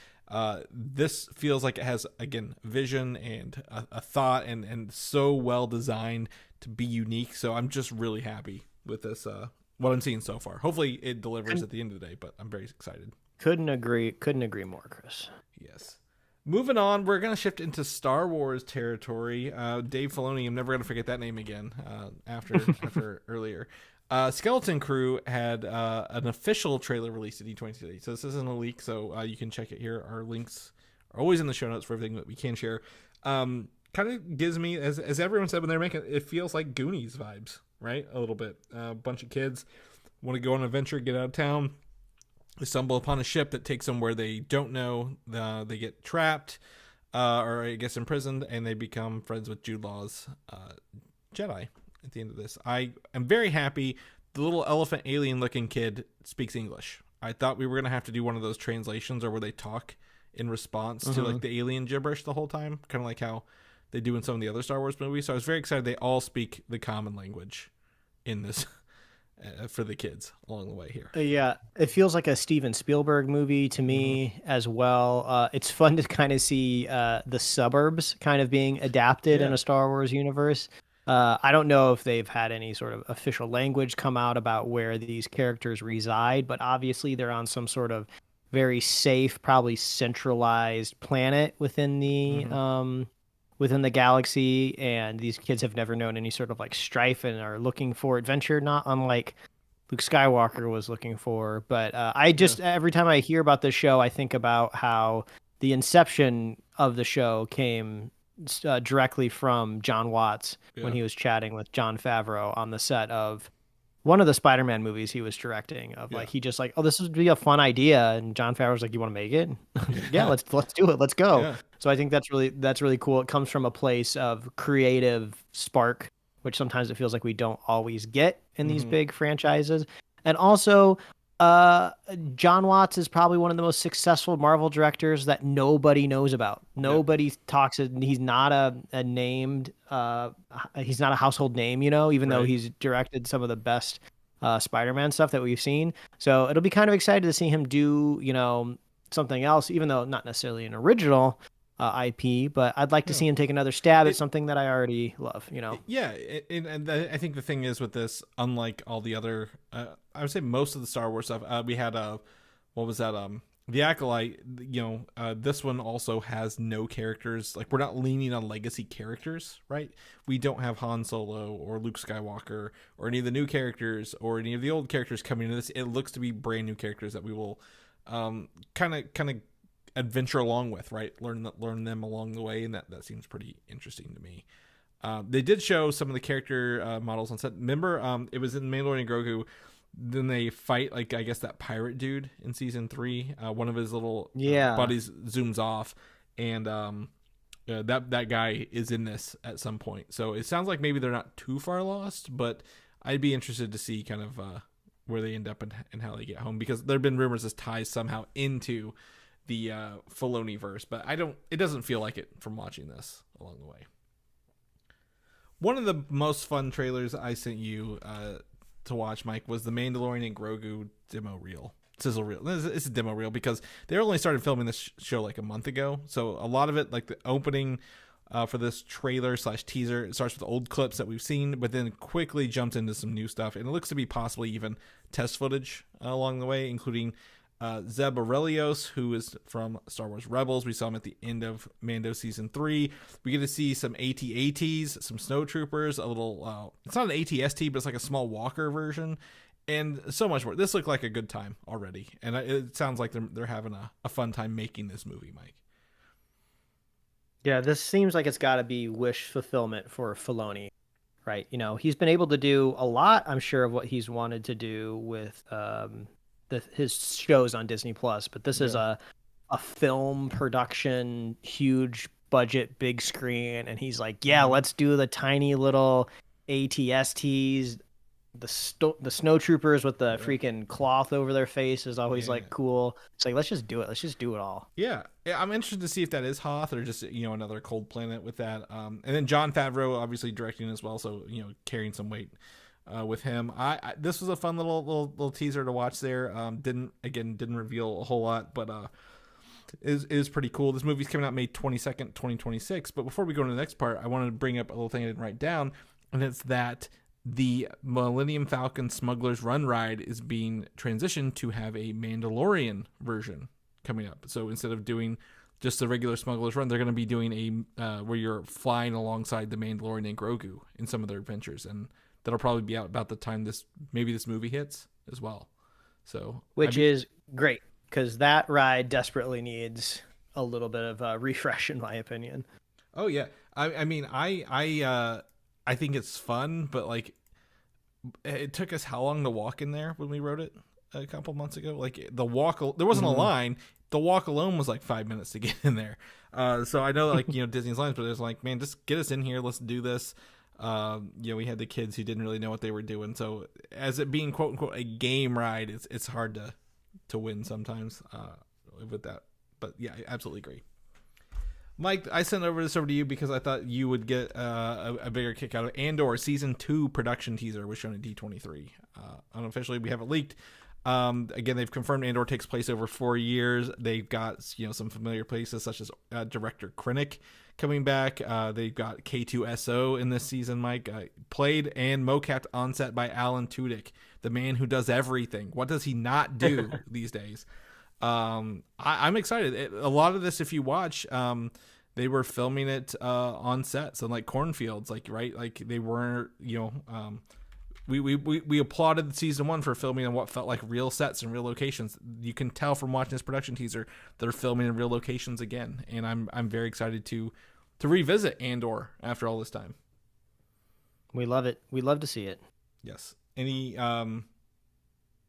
Speaker 2: This feels like it has, again, vision and a thought and so well designed to be unique. So I'm just really happy with this, what I'm seeing so far. Hopefully it delivers at the end of the day, but I'm very excited.
Speaker 3: Couldn't agree more, Chris.
Speaker 2: Yes. Moving on, we're going to shift into Star Wars territory. Dave Filoni, I'm never going to forget that name again after earlier. Skeleton Crew had an official trailer released at D23. So this isn't a leak, so you can check it here. Our links are always in the show notes for everything that we can share. Kind of gives me, as everyone said when they're making it, it feels like Goonies vibes, right? A little bit. A bunch of kids want to go on an adventure, get out of town. They stumble upon a ship that takes them where they don't know. They get trapped, or I guess imprisoned, and they become friends with Jude Law's Jedi at the end of this. I am very happy the little elephant alien looking kid speaks English. I thought we were going to have to do one of those translations or where they talk in response to like the alien gibberish the whole time, kind of like how they do in some of the other Star Wars movies. So I was very excited they all speak the common language in this for the kids along the way here.
Speaker 3: Yeah, it feels like a Steven Spielberg movie to me as well. It's fun to kind of see the suburbs kind of being adapted in a Star Wars universe. I don't know if they've had any sort of official language come out about where these characters reside, but obviously they're on some sort of very safe, probably centralized planet within the galaxy, and these kids have never known any sort of like strife and are looking for adventure, not unlike Luke Skywalker was looking for. But every time I hear about this show, I think about how the inception of the show came directly from John Watts when he was chatting with Jon Favreau on the set of one of the Spider-Man movies he was directing. Like he just like, oh, this would be a fun idea, and Jon Favreau's like, you want to make it? Yeah, let's do it. Let's go. Yeah. So I think that's really cool. It comes from a place of creative spark, which sometimes it feels like we don't always get in these big franchises. And also, John Watts is probably one of the most successful Marvel directors that nobody knows about. Nobody talks. He's not a named. He's not a household name, even though he's directed some of the best Spider-Man stuff that we've seen. So it'll be kind of excited to see him do, something else, even though not necessarily an original IP, but I'd like to see him take another stab at something that I already love,
Speaker 2: Yeah, and I think the thing is with this, unlike all the other, I would say most of the Star Wars stuff, we had what was that? The Acolyte. This one also has no characters. Like, we're not leaning on legacy characters, right? We don't have Han Solo or Luke Skywalker or any of the new characters or any of the old characters coming into this. It looks to be brand new characters that we will kind of adventure along with, right? Learn them along the way, and that seems pretty interesting to me. They did show some of the character models on set. Remember, it was in Mandalorian and Grogu. Then they fight, like, I guess that pirate dude in season 3. One of his little buddies zooms off, and that guy is in this at some point. So it sounds like maybe they're not too far lost, but I'd be interested to see kind of where they end up and how they get home, because there have been rumors this ties somehow into the Filoni-verse, but it doesn't feel like it from watching this along the way. One of the most fun trailers I sent you to watch, Mike, was the Mandalorian and Grogu demo reel. Sizzle reel. It's a demo reel because they only started filming this show like a month ago. So a lot of it, like the opening for this trailer/teaser, it starts with old clips that we've seen, but then quickly jumps into some new stuff. And it looks to be possibly even test footage along the way, including Zeb Aurelios, who is from Star Wars Rebels. We saw him at the end of Mando Season 3. We get to see some AT-ATs, some snowtroopers, a little, it's not an AT-ST, but it's like a small walker version, and so much more. This looked like a good time already, and it sounds like they're having a fun time making this movie, Mike.
Speaker 3: Yeah, this seems like it's got to be wish fulfillment for Filoni, right? He's been able to do a lot, I'm sure, of what he's wanted to do with his shows on Disney Plus, but this is a film production, huge budget, big screen, and he's like, let's do the tiny little ATSTs. The snowtroopers with the freaking cloth over their face is always like cool. It's like, let's just do it. Let's just do it all.
Speaker 2: Yeah, I'm interested to see if that is Hoth or just another cold planet with that. And then Jon Favreau obviously directing as well, so carrying some weight with him. This was a fun little teaser to watch there. Didn't reveal a whole lot, but is pretty cool. This movie's coming out May 22nd, 2026. But before we go to the next part, I wanted to bring up a little thing I didn't write down, and it's that the Millennium Falcon Smuggler's Run ride is being transitioned to have a Mandalorian version coming up. So instead of doing just the regular Smuggler's Run, they're going to be doing a where you're flying alongside the Mandalorian and Grogu in some of their adventures, and that'll probably be out about the time this movie hits as well. So,
Speaker 3: which is great because that ride desperately needs a little bit of a refresh, in my opinion.
Speaker 2: Oh yeah, I mean, I think it's fun, but like, it took us how long to walk in there when we wrote it a couple months ago? Like the walk, there wasn't a line. The walk alone was like 5 minutes to get in there. So I know, like, Disney's lines, but it's like, man, just get us in here. Let's do this. We had the kids who didn't really know what they were doing. So as it being quote unquote a game ride, it's hard to win sometimes with that. But yeah, I absolutely agree. Mike, I sent this over to you because I thought you would get a bigger kick out of Andor Season 2 production teaser was shown at D23. Unofficially, we haven't leaked. Again, they've confirmed Andor takes place over 4 years. They've got some familiar places such as director Krennic coming back. They've got K2SO in this season, Mike, played and mocapped on set by Alan Tudyk, the man who does everything. What does he not do these days? I'm excited. A lot of this, if you watch, they were filming it on sets and like cornfields, right? Like they weren't, we applauded season 1 for filming on what felt like real sets and real locations. You can tell from watching this production teaser they're filming in real locations again, and I'm very excited to revisit Andor after all this time.
Speaker 3: We love it. We love to see it.
Speaker 2: Yes. Any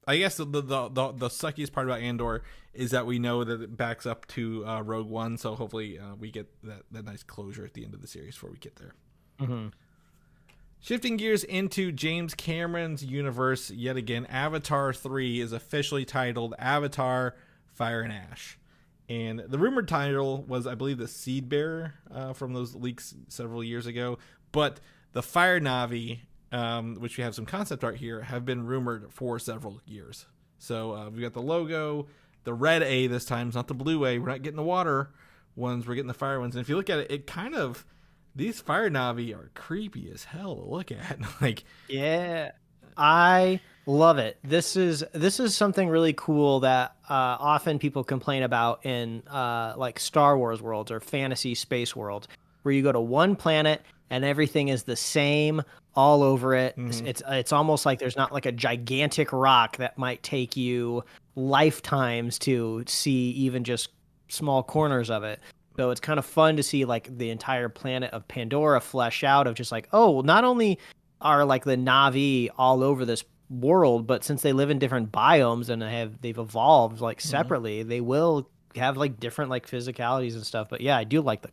Speaker 2: I guess the suckiest part about Andor is that we know that it backs up to Rogue One, so hopefully we get that nice closure at the end of the series before we get there.
Speaker 3: Mm-hmm.
Speaker 2: Shifting gears into James Cameron's universe yet again, Avatar 3 is officially titled Avatar: Fire and Ash. And the rumored title was, I believe, the Seed Bearer from those leaks several years ago. But the Fire Na'vi, which we have some concept art here, have been rumored for several years. So we've got the logo, the red A this time. It's not the blue A. We're not getting the water ones. We're getting the fire ones. And if you look at it, it kind of... These Fire Na'vi are creepy as hell to look at. Like,
Speaker 3: yeah, I love it. This is something really cool that often people complain about in like Star Wars worlds or fantasy space worlds, where you go to one planet and everything is the same all over it. Mm-hmm. It's almost like there's not like a gigantic rock that might take you lifetimes to see even just small corners of it. So it's kind of fun to see like the entire planet of Pandora flesh out of just like, oh, not only are like the Na'vi all over this world, but since they live in different biomes and they've evolved like separately, they will have like different like physicalities and stuff. But yeah, I do like the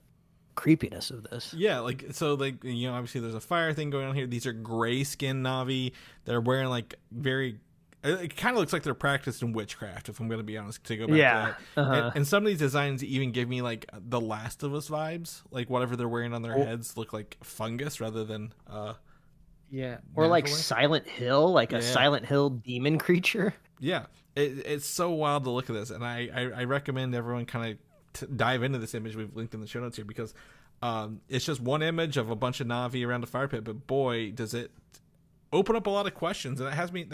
Speaker 3: creepiness of this.
Speaker 2: Yeah, like, so like, obviously there's a fire thing going on here. These are gray skinned Na'vi. They're wearing like it kind of looks like they're practiced in witchcraft, if I'm going to be honest, to go back to that. Uh-huh. And some of these designs even give me like the Last of Us vibes, like whatever they're wearing on their heads look like fungus rather than
Speaker 3: or like Silent Hill, like a Silent Hill demon creature.
Speaker 2: Yeah, it's so wild to look at this, and I recommend everyone kind of dive into this image we've linked in the show notes here, because it's just one image of a bunch of Na'vi around a fire pit, but boy, does it open up a lot of questions, and that has me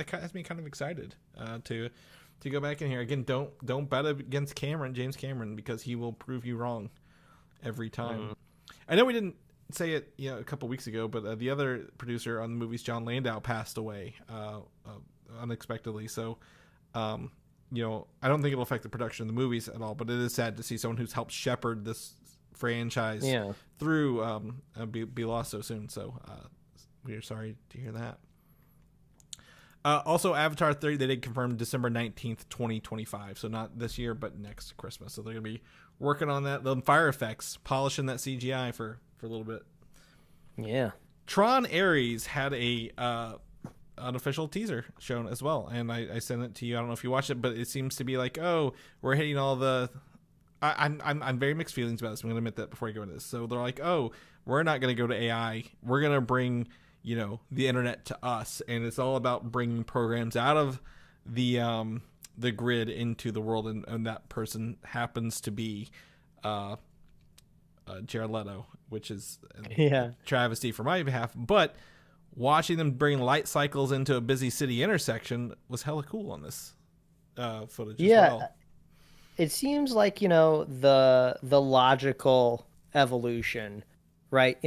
Speaker 2: kind of excited to go back in here again. Don't bet against James Cameron, because he will prove you wrong every time. I know we didn't say it a couple weeks ago, but the other producer on the movies, John Landau, passed away unexpectedly. So I don't think it'll affect the production of the movies at all, but it is sad to see someone who's helped shepherd this franchise through be lost so soon. So we are sorry to hear that. Also, Avatar 3, they did confirm December 19th, 2025. So not this year, but next Christmas. So they're going to be working on that. The fire effects, polishing that CGI for a little bit.
Speaker 3: Yeah.
Speaker 2: Tron Ares had a unofficial teaser shown as well. And I sent it to you. I don't know if you watched it, but it seems to be like, oh, we're hitting all the... I'm very mixed feelings about this. I'm going to admit that before I go into this. So they're like, oh, we're not going to go to AI. We're going to bring... the internet to us, and it's all about bringing programs out of the grid into the world, and that person happens to be Jared Leto, which is a travesty for my behalf. But watching them bring light cycles into a busy city intersection was hella cool on this footage as well.
Speaker 3: It seems like, the logical evolution, right?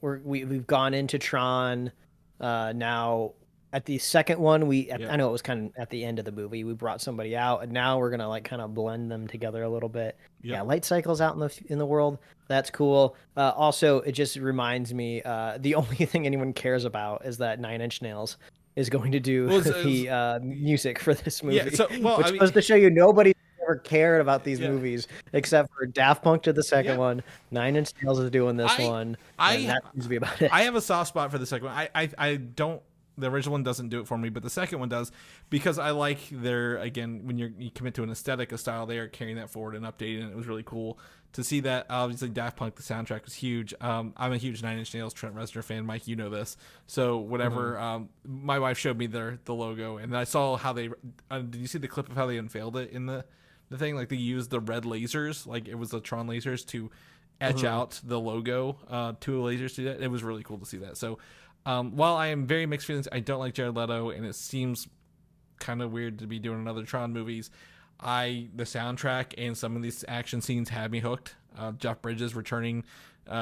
Speaker 3: We've gone into Tron. Now at the second one, I know it was kind of at the end of the movie, we brought somebody out, and now we're gonna like kind of blend them together a little bit. Yeah, light cycles out in the world. That's cool. Also, it just reminds me, the only thing anyone cares about is that Nine Inch Nails is going to do the music for this movie. Yeah, which goes to show you nobody ever cared about these movies except for Daft Punk did the second one. Nine Inch Nails is doing this one. And that seems to be about it.
Speaker 2: I have a soft spot for the second one. I don't. The original one doesn't do it for me, but the second one does, because I like when you commit to an aesthetic, a style, they are carrying that forward and updating it. It was really cool to see that. Obviously, Daft Punk, the soundtrack was huge. I'm a huge Nine Inch Nails, Trent Reznor fan. Mike, you know this. So whatever, my wife showed me the logo, and I saw how they. Did you see the clip of how they unveiled it in the thing? Like, they used the red lasers, like it was the Tron lasers, to etch out the logo. Two lasers to that. It was really cool to see that. So. While I am very mixed feelings, I don't like Jared Leto, and it seems kind of weird to be doing another Tron movies. The soundtrack and some of these action scenes had me hooked. Jeff Bridges returning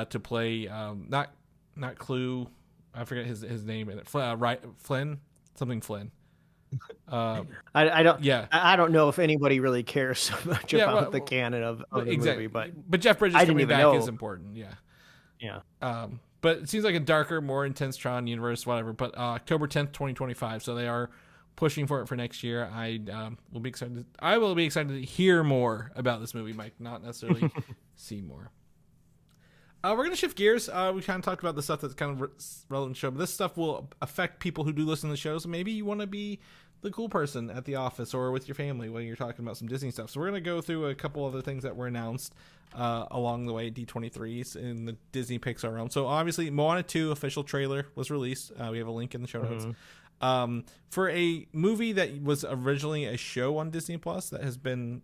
Speaker 2: to play not Clue, I forget his name in it. Flynn.
Speaker 3: I don't know if anybody really cares so much about the canon of the movie,
Speaker 2: but Jeff Bridges coming back is important. Yeah. But it seems like a darker, more intense Tron universe, whatever. But October 10th, 2025. So they are pushing for it for next year. I will be excited. I will be excited to hear more about this movie, Mike, not necessarily see more. We're going to shift gears. We kind of talked about the stuff that's kind of relevant to the show, but this stuff will affect people who do listen to the show. So maybe you want to be the cool person at the office or with your family when you're talking about some Disney stuff. So we're going to go through a couple other things that were announced along the way, D23s in the Disney Pixar realm. So obviously, Moana 2 official trailer was released. We have a link in the show notes. For a movie that was originally a show on Disney Plus that has been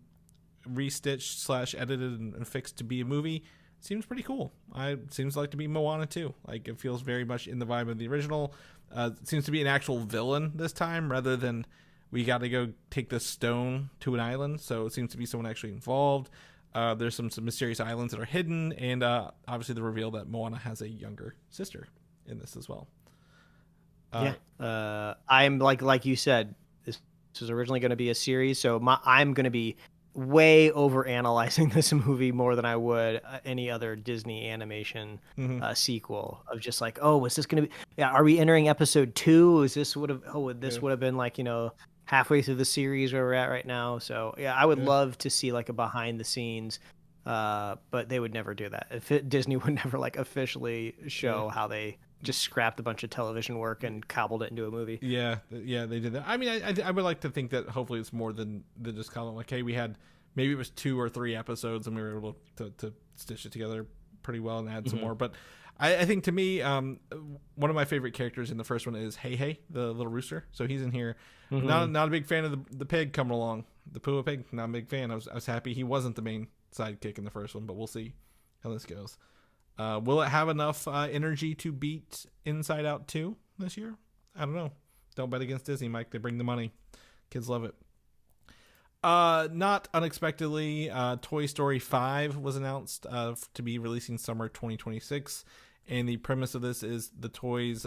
Speaker 2: restitched / edited and fixed to be a movie, seems pretty cool. It seems like to be Moana 2. Like, it feels very much in the vibe of the original. It seems to be an actual villain this time rather than we got to go take the stone to an island. So it seems to be someone actually involved. There's some mysterious islands that are hidden, and obviously the reveal that Moana has a younger sister in this as well.
Speaker 3: I'm like you said, this was originally going to be a series, so I'm going to be way over analyzing this movie more than I would any other Disney animation sequel, of just like, is this going to be, are we entering episode 2? Is this would have been like, halfway through the series where we're at right now. So I would love to see like a behind the scenes, but they would never do that. Disney would never like officially show how they just scrapped a bunch of television work and cobbled it into a movie.
Speaker 2: Yeah, they did that. I mean, I would like to think that hopefully it's more than just cobbling. Like, hey, we had, maybe it was 2 or 3 episodes and we were able to stitch it together pretty well and add some more. But I think, to me, one of my favorite characters in the first one is Hey, the little rooster. So he's in here. Not a big fan of the pig coming along. The Pua pig, not a big fan. I was happy he wasn't the main sidekick in the first one, but we'll see how this goes. Will it have enough energy to beat Inside Out 2 this year? I don't know. Don't bet against Disney, Mike. They bring the money. Kids love it. Not unexpectedly, Toy Story 5 was announced to be releasing summer 2026. And the premise of this is the toys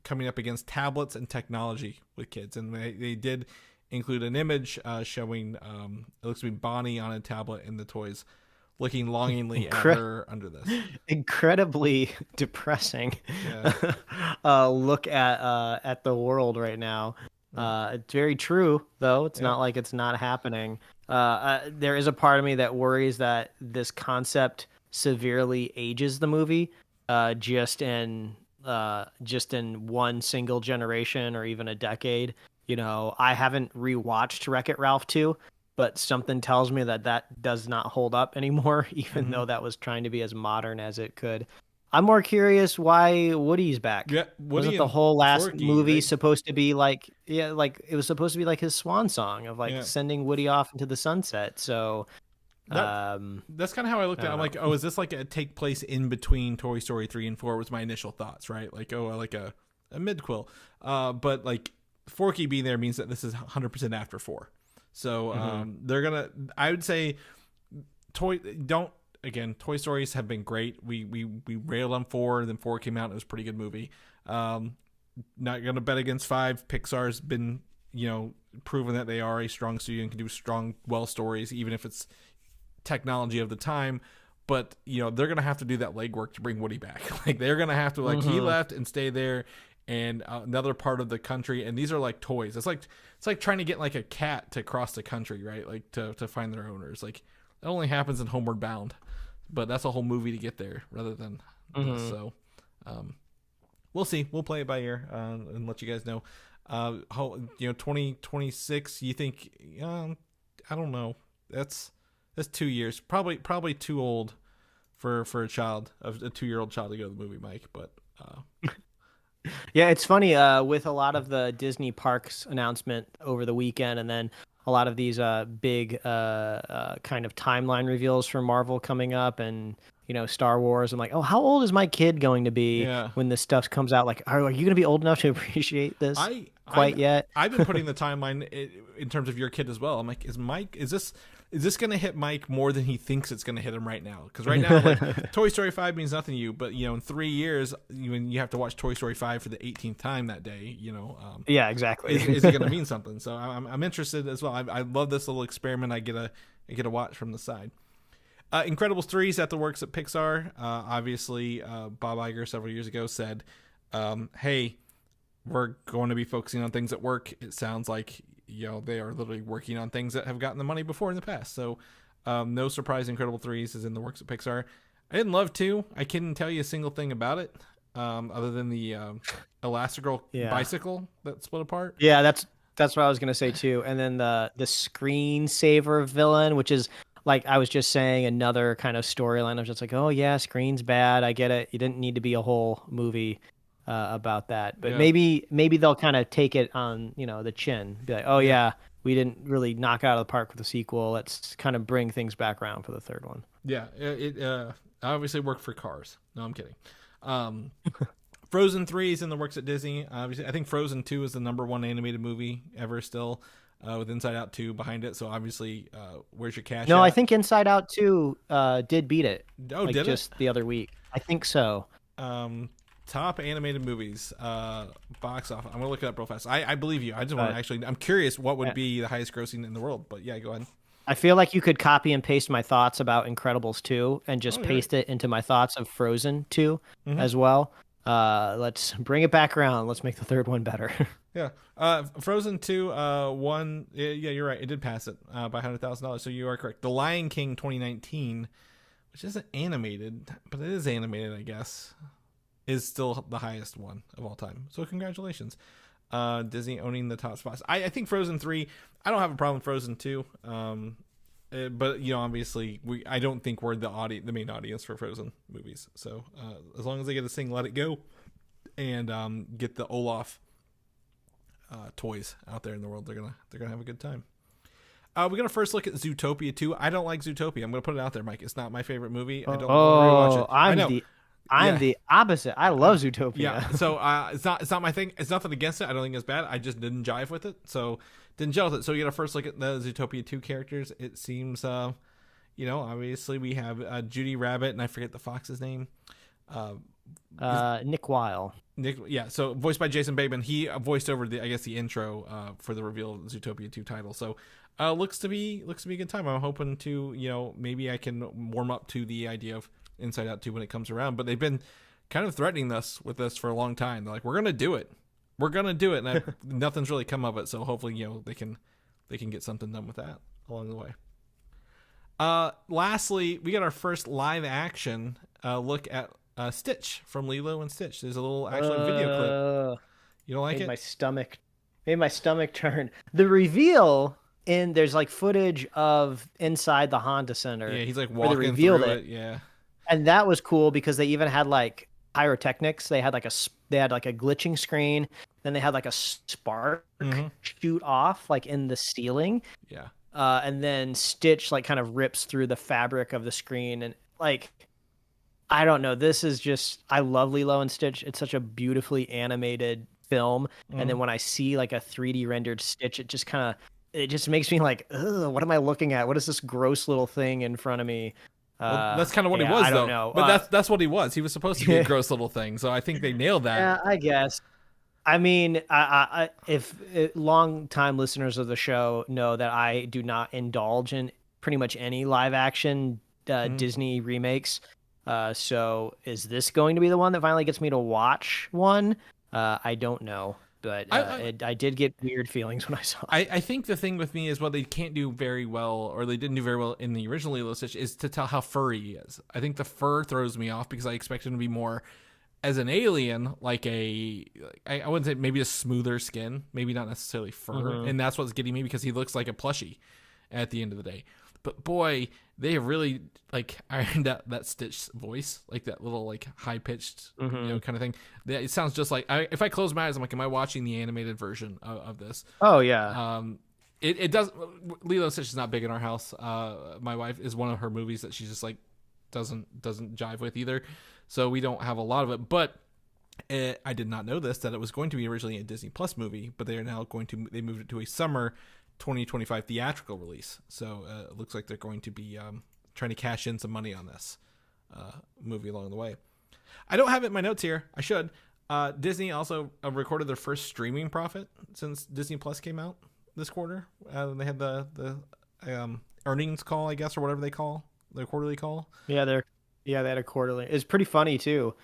Speaker 2: coming up against tablets and technology with kids. And they did include an image showing, it looks to be Bonnie on a tablet and the toys looking longingly at her under this.
Speaker 3: Incredibly depressing look at the world right now. It's very true, though. It's not like it's not happening. There is a part of me that worries that this concept severely ages the movie, just in one single generation or even a decade. I haven't rewatched Wreck-It Ralph 2, but something tells me that does not hold up anymore, even though that was trying to be as modern as it could. I'm more curious why Woody's back.
Speaker 2: Yeah, Woody
Speaker 3: Wasn't the
Speaker 2: and
Speaker 3: whole last
Speaker 2: Forky,
Speaker 3: movie
Speaker 2: right?
Speaker 3: supposed to be like, like it was supposed to be like his swan song of like
Speaker 2: Yeah.
Speaker 3: sending Woody off into the sunset. So,
Speaker 2: That
Speaker 3: um,
Speaker 2: that's kind of how I looked
Speaker 3: I
Speaker 2: at it.
Speaker 3: don't
Speaker 2: I'm
Speaker 3: know.
Speaker 2: like, oh, is this like a take place in between Toy Story 3 and 4 was my initial thoughts, right? Like, oh, like a midquill. But like Forky being there means that this is 100% after 4. So they're going to, I would say, Toy Stories have been great. We railed on 4, then 4 came out and it was a pretty good movie. Not going to bet against 5. Pixar's been, proven that they are a strong studio and can do strong, well stories, even if it's technology of the time. But they're gonna have to do that legwork to bring Woody back. Like they're gonna have to he left and stay there and another part of the country, and these are like toys. It's like trying to get like a cat to cross the country, right? Like to find their owners. Like that only happens in Homeward Bound, but that's a whole movie to get there rather than this. So we'll see. We'll play it by ear and let you guys know. 2026, you think I don't know, that's 2 years, probably too old for a 2-year-old child to go to the movie, Mike, but
Speaker 3: Yeah, it's funny with a lot of the Disney parks announcement over the weekend, and then a lot of these big kind of timeline reveals for Marvel coming up, and Star Wars. I'm like, oh, how old is my kid going to be when this stuff comes out? Like, are you going to be old enough to appreciate this yet?
Speaker 2: I've been putting the timeline in terms of your kid as well. I'm like, is this going to hit Mike more than he thinks it's going to hit him right now? Because right now, like, Toy Story 5 means nothing to you, but in 3 years, when you have to watch Toy Story 5 for the 18th time that day,
Speaker 3: Yeah, exactly.
Speaker 2: is it going to mean something? So I'm interested as well. I love this little experiment. I get to watch from the side. Incredibles 3 is at the works at Pixar. Obviously, Bob Iger several years ago said, hey, we're going to be focusing on things at work. It sounds like they are literally working on things that have gotten the money before in the past. So no surprise, Incredible 3 is in the works at Pixar. I didn't love 2. I couldn't tell you a single thing about it other than the Elastigirl bicycle that split apart.
Speaker 3: Yeah, that's what I was going to say too. And then the screensaver villain, which is, like I was just saying, another kind of storyline. I was just like, oh yeah, screen's bad. I get it. You didn't need to be a whole movie about that. But maybe they'll kind of take it on, the chin. Be like, oh yeah, we didn't really knock out of the park with the sequel. Let's kind of bring things back around for the third one.
Speaker 2: Yeah, it obviously worked for Cars. No, I'm kidding. Frozen 3 is in the works at Disney. Obviously, I think Frozen 2 is the #1 animated movie ever still. With Inside Out 2 behind it, so obviously, where's your cash?
Speaker 3: No,
Speaker 2: at?
Speaker 3: I think Inside Out 2 did beat it.
Speaker 2: Oh, did
Speaker 3: just
Speaker 2: it?
Speaker 3: The other week? I think so.
Speaker 2: Top animated movies, box office. I'm gonna look it up real fast. I believe you. I just want to actually. I'm curious what would be the highest grossing in the world. But yeah, go ahead.
Speaker 3: I feel like you could copy and paste my thoughts about Incredibles 2 and just paste it into my thoughts of Frozen 2 as well. Let's bring it back around. Let's make the third one better.
Speaker 2: Yeah. Frozen 2 won. Yeah, you're right. It did pass it by $100,000. So you are correct. The Lion King 2019, which isn't animated, but it is animated, I guess, is still the highest one of all time. So congratulations. Disney owning the top spots. I think Frozen 3, I don't have a problem with Frozen 2. But obviously I don't think we're the main audience for Frozen movies. So as long as they get to sing Let It Go and get the Olaf toys out there in the world, they're gonna have a good time. We're gonna first look at Zootopia 2. I don't like Zootopia. I'm gonna put it out there, Mike. It's not my favorite movie. I don't rewatch it.
Speaker 3: I'm the opposite. I love Zootopia.
Speaker 2: Yeah. So it's not my thing. It's nothing against it. I don't think it's bad. I just didn't jive with it. So didn't gel with it. So you got to first look at the Zootopia 2 characters. It seems, obviously we have Judy Rabbit, and I forget the fox's name.
Speaker 3: Nick Weil.
Speaker 2: Nick, yeah. So voiced by Jason Bateman. He voiced over the intro for the reveal of the Zootopia 2 title. So looks to be a good time. I'm hoping to maybe I can warm up to the idea of Inside Out 2 when it comes around. But they've been kind of threatening us with this for a long time. They're like, we're gonna do it. And nothing's really come of it. So hopefully they can get something done with that along the way. Lastly, we got our first live action look at Stitch from Lilo and Stitch. There's a little video clip. You don't like it?
Speaker 3: Made my stomach turn. The reveal there's like footage of inside the Honda Center.
Speaker 2: Yeah, he's like walking through it. Yeah.
Speaker 3: And that was cool because they even had like pyrotechnics. They had like a glitching screen. Then they had like a spark shoot off like in the ceiling.
Speaker 2: Yeah.
Speaker 3: And then Stitch like kind of rips through the fabric of the screen, and like, I don't know. This is just, I love Lilo and Stitch. It's such a beautifully animated film. And then when I see like a 3D rendered Stitch, it just makes me like, ugh, what am I looking at? What is this gross little thing in front of me?
Speaker 2: Well, that's kind of what he was,
Speaker 3: I
Speaker 2: though.
Speaker 3: don't know.
Speaker 2: But that's what he was. He was supposed to be a gross little thing. So I think they nailed that.
Speaker 3: Yeah, I guess. I mean, if long-time listeners of the show know that I do not indulge in pretty much any live-action Disney remakes. So is this going to be the one that finally gets me to watch one? I don't know. But I did get weird feelings when I saw it.
Speaker 2: I think the thing with me is what they can't do very well, or they didn't do very well in the original Lilo Stitch, is to tell how furry he is. I think the fur throws me off because I expect him to be more as an alien, like I wouldn't say maybe a smoother skin, maybe not necessarily fur. And that's what's getting me because he looks like a plushie at the end of the day. But boy, they have really like ironed out that Stitch voice, like that little like high pitched, kind of thing. It sounds just like if I close my eyes, I'm like, am I watching the animated version of this?
Speaker 3: Oh yeah.
Speaker 2: It does. Lilo and Stitch is not big in our house. My wife is one of her movies that she just like doesn't jive with either. So we don't have a lot of it. But I did not know that it was going to be originally a Disney Plus movie, but they are now they moved it to a summer 2025 theatrical release. So it looks like they're going to be trying to cash in some money on this movie along the way. I don't have it in my notes here. I should. Disney also recorded their first streaming profit since Disney Plus came out this quarter. They had the earnings call, I guess, or whatever they call their quarterly call.
Speaker 3: Yeah, they had a quarterly. It's pretty funny too.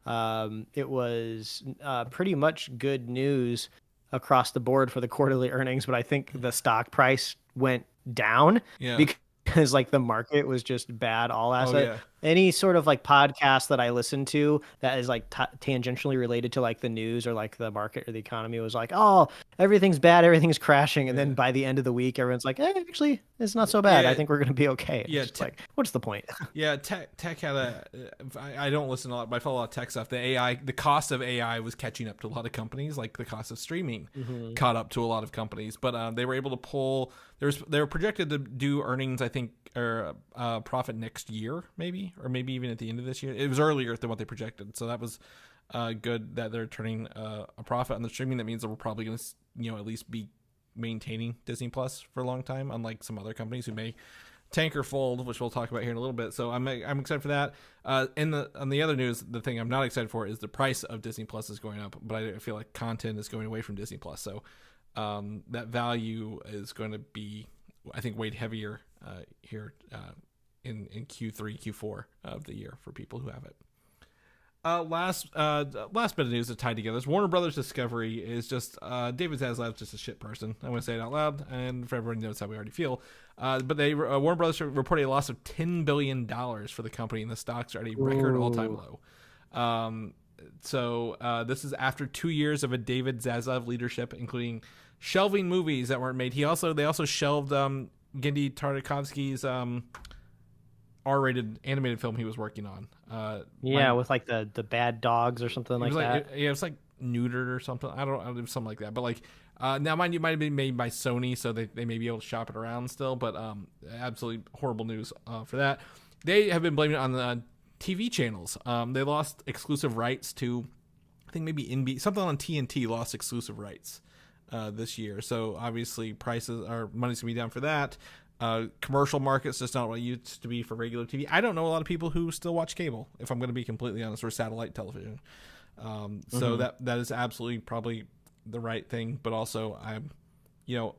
Speaker 3: It was pretty much good news across the board for the quarterly earnings, but I think the stock price went down because like the market was just bad all asset. Any sort of like podcast that I listen to that is like tangentially related to like the news or like the market or the economy was like, oh, everything's bad, everything's crashing, and then by the end of the week everyone's like, actually it's not so bad. I think we're gonna be okay. It's like, what's the point?
Speaker 2: Tech had I don't listen a lot, but I follow a lot of tech stuff. The cost of AI was catching up to a lot of companies, like the cost of streaming caught up to a lot of companies, but they were able to pull. They were projected to do earnings, I think, or profit next year, maybe even at the end of this year. It was earlier than what they projected, so that was good that they're turning a profit on the streaming. That means that we're probably going to, at least be maintaining Disney Plus for a long time, unlike some other companies who may tank or fold, which we'll talk about here in a little bit. So I'm excited for that. On the other news, the thing I'm not excited for is the price of Disney Plus is going up, but I feel like content is going away from Disney Plus. So that value is going to be, I think, weighed heavier here in Q3, Q4 of the year for people who have it. Last bit of news that tied together is Warner Brothers Discovery is just David Zaslav's just a shit person. I'm going to say it out loud, and for everybody knows how we already feel. But Warner Brothers reported a loss of $10 billion for the company, and the stocks are at a record all-time low. So this is after 2 years of a David Zaslav leadership, including shelving movies that weren't made. They also shelved Genndy Tartakovsky's R-rated animated film he was working on.
Speaker 3: With like the bad dogs or something like that.
Speaker 2: It was like neutered or something. I don't know, it was something like that. But like now, mind you, might have been made by Sony, so they may be able to shop it around still. But absolutely horrible news for that. They have been blaming it on the TV channels. They lost exclusive rights to, I think maybe something on TNT lost exclusive rights this year. So obviously money's gonna be down for that. Commercial markets just not what it used to be for regular TV. I don't know a lot of people who still watch cable, if I'm going to be completely honest, or satellite television. So that is absolutely probably the right thing. But also,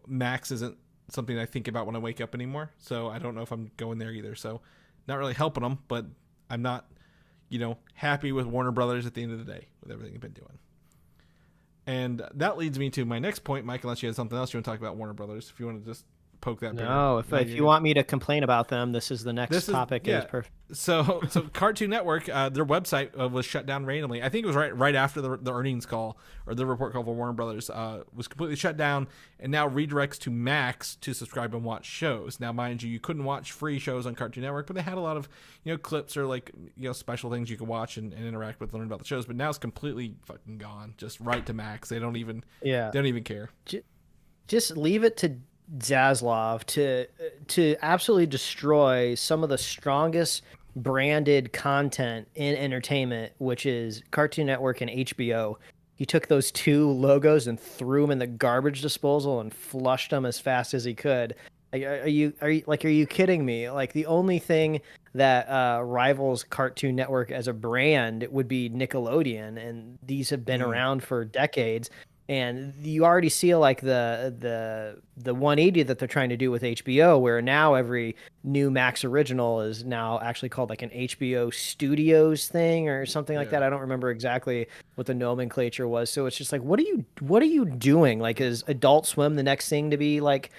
Speaker 2: Max isn't something I think about when I wake up anymore. So I don't know if I'm going there either. So not really helping them, but I'm not, happy with Warner Brothers at the end of the day with everything they've been doing. And that leads me to my next point, Mike, unless you had something else you want to talk about Warner Brothers, if you want to just poke that bear.
Speaker 3: No, if you want me to complain about them, this is the next topic.
Speaker 2: Yeah.
Speaker 3: Is perfect.
Speaker 2: So Cartoon Network, their website was shut down randomly. I think it was right after the earnings call or the report call for Warner Brothers was completely shut down, and now redirects to Max to subscribe and watch shows. Now, mind you, you couldn't watch free shows on Cartoon Network, but they had a lot of clips or like special things you could watch and interact with, learn about the shows. But now it's completely fucking gone, just right to Max. They don't even care.
Speaker 3: Just leave it to Zaslav to absolutely destroy some of the strongest branded content in entertainment, which is Cartoon Network and HBO. He took those two logos and threw them in the garbage disposal and flushed them as fast as he could. Are you kidding me? Like, the only thing that rivals Cartoon Network as a brand would be Nickelodeon, and these have been around for decades. And you already see like the 180 that they're trying to do with HBO, where now every new Max original is now actually called like an HBO Studios thing or something like that. I don't remember exactly what the nomenclature was. So it's just like, what are you doing? Like, is Adult Swim the next thing to be like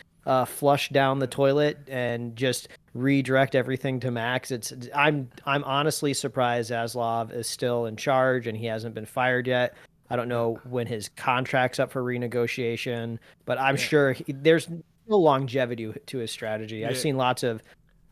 Speaker 3: flush down the toilet and just redirect everything to Max? I'm honestly surprised Zaslav is still in charge and he hasn't been fired yet. I don't know when his contract's up for renegotiation, but I'm sure there's no longevity to his strategy. I've seen lots of,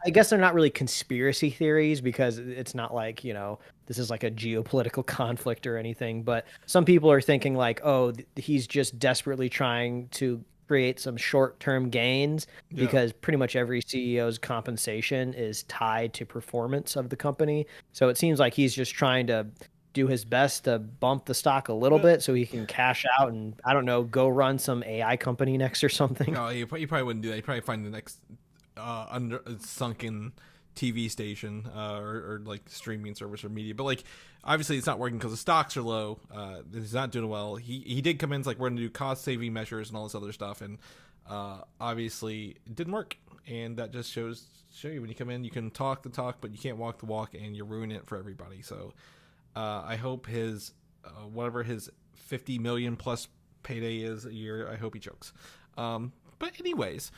Speaker 3: I guess they're not really conspiracy theories because it's not like, this is like a geopolitical conflict or anything, but some people are thinking like, oh, he's just desperately trying to create some short-term gains because pretty much every CEO's compensation is tied to performance of the company. So it seems like he's just trying to do his best to bump the stock a little bit so he can cash out and, I don't know, go run some AI company next or something.
Speaker 2: No, you probably wouldn't do that. You'd probably find the next sunken TV station or like streaming service or media. But like, obviously it's not working because the stocks are low. He's not doing well. He did come in like, we're going to do cost saving measures and all this other stuff. And obviously it didn't work. And that just show you when you come in, you can talk the talk, but you can't walk the walk, and you're ruining it for everybody. So I hope his whatever his 50 million plus payday is a year, I hope he chokes. But anyways,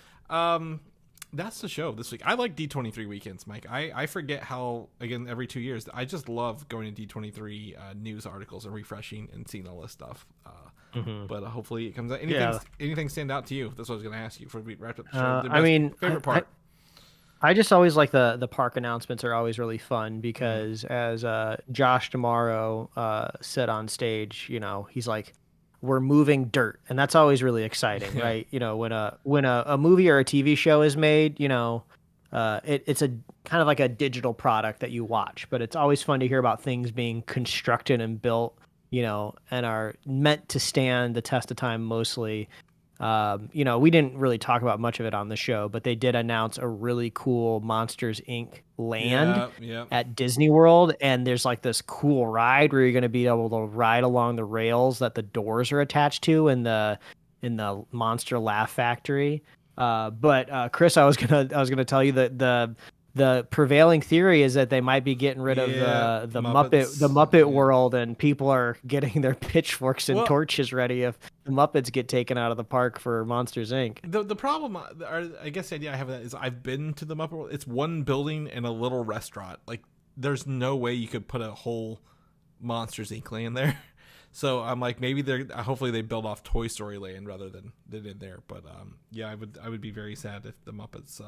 Speaker 2: that's the show this week. I like D23 weekends, Mike. I forget how, again, every 2 years, I just love going to D23 news articles and refreshing and seeing all this stuff. But hopefully it comes out. Anything stand out to you? That's what I was going to ask you before we wrapped up the show. Favorite part.
Speaker 3: I just always like the park announcements are always really fun because as Josh D'Amaro said on stage, he's like, we're moving dirt, and that's always really exciting, right? When a movie or a TV show is made, it's a kind of like a digital product that you watch, but it's always fun to hear about things being constructed and built, and are meant to stand the test of time mostly. We didn't really talk about much of it on the show, but they did announce a really cool Monsters Inc. land at Disney World, and there's like this cool ride where you're going to be able to ride along the rails that the doors are attached to in the Monster Laugh Factory. But Chris, I was gonna tell you that the prevailing theory is that they might be getting rid of the Muppet world, and people are getting their pitchforks and torches ready if the Muppets get taken out of the park for Monsters Inc.
Speaker 2: The problem, I guess the idea I have of that is I've been to the Muppet world. It's one building and a little restaurant. Like, there's no way you could put a whole Monsters Inc. land there. So I'm like, maybe hopefully they build off Toy Story land rather than they did there. But I would be very sad if the Muppets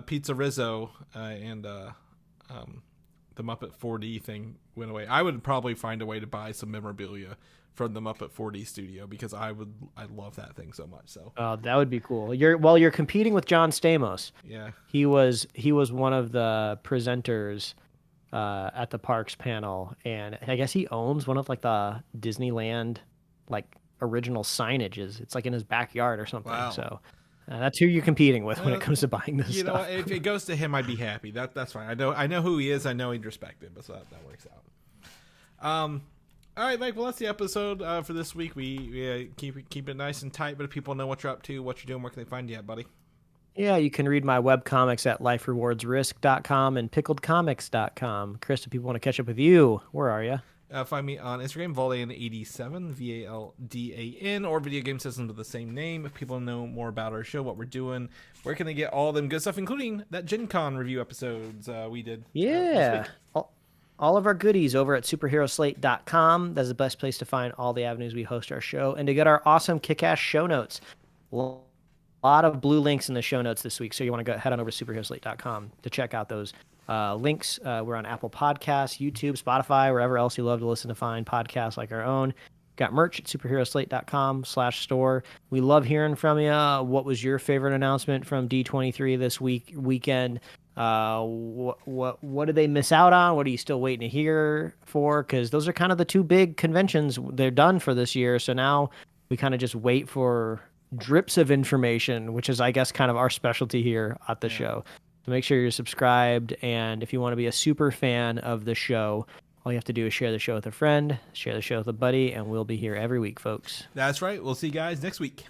Speaker 2: Pizza Rizzo and the Muppet 4D thing went away. I would probably find a way to buy some memorabilia from the Muppet 4D studio because I love that thing so much. So
Speaker 3: that would be cool. You're competing with John Stamos.
Speaker 2: Yeah,
Speaker 3: he was one of the presenters at the parks panel, and I guess he owns one of like the Disneyland like original signages. It's like in his backyard or something. Wow. So. That's who you're competing with when it comes to buying this stuff.
Speaker 2: Know, if it goes to him, I'd be happy. That's fine. I know who he is. I know he'd respect it, but so that works out. All right, Mike. Well, that's the episode for this week. We keep it nice and tight. But if people know what you're up to, what you're doing, where can they find you at, buddy?
Speaker 3: Yeah, you can read my webcomics at liferewardsrisk.com and pickledcomics.com. Chris, if people want to catch up with you, where are you?
Speaker 2: Find me on Instagram, Valdan87, VALDAN, or Video Game Systems with the same name. If people know more about our show, what we're doing, where can they get all them good stuff, including that Gen Con review episodes we did.
Speaker 3: Yeah. All of our goodies over at superheroslate.com. That's the best place to find all the avenues we host our show and to get our awesome kick-ass show notes. A lot of blue links in the show notes this week, so you want to go head on over to superheroslate.com to check out those links. We're on Apple Podcasts, YouTube, Spotify, wherever else you love to listen to find podcasts like our own. Got merch at superheroslate.com/store. We love hearing from you. What was your favorite announcement from D23 this weekend? What did they miss out on? What are you still waiting to hear for? Because those are kind of the two big conventions. They're done for this year. So now we kind of just wait for drips of information, which is, I guess, kind of our specialty here at the show. So make sure you're subscribed. And if you want to be a super fan of the show, all you have to do is share the show with a friend, share the show with a buddy, and we'll be here every week, folks.
Speaker 2: That's right. We'll see you guys next week.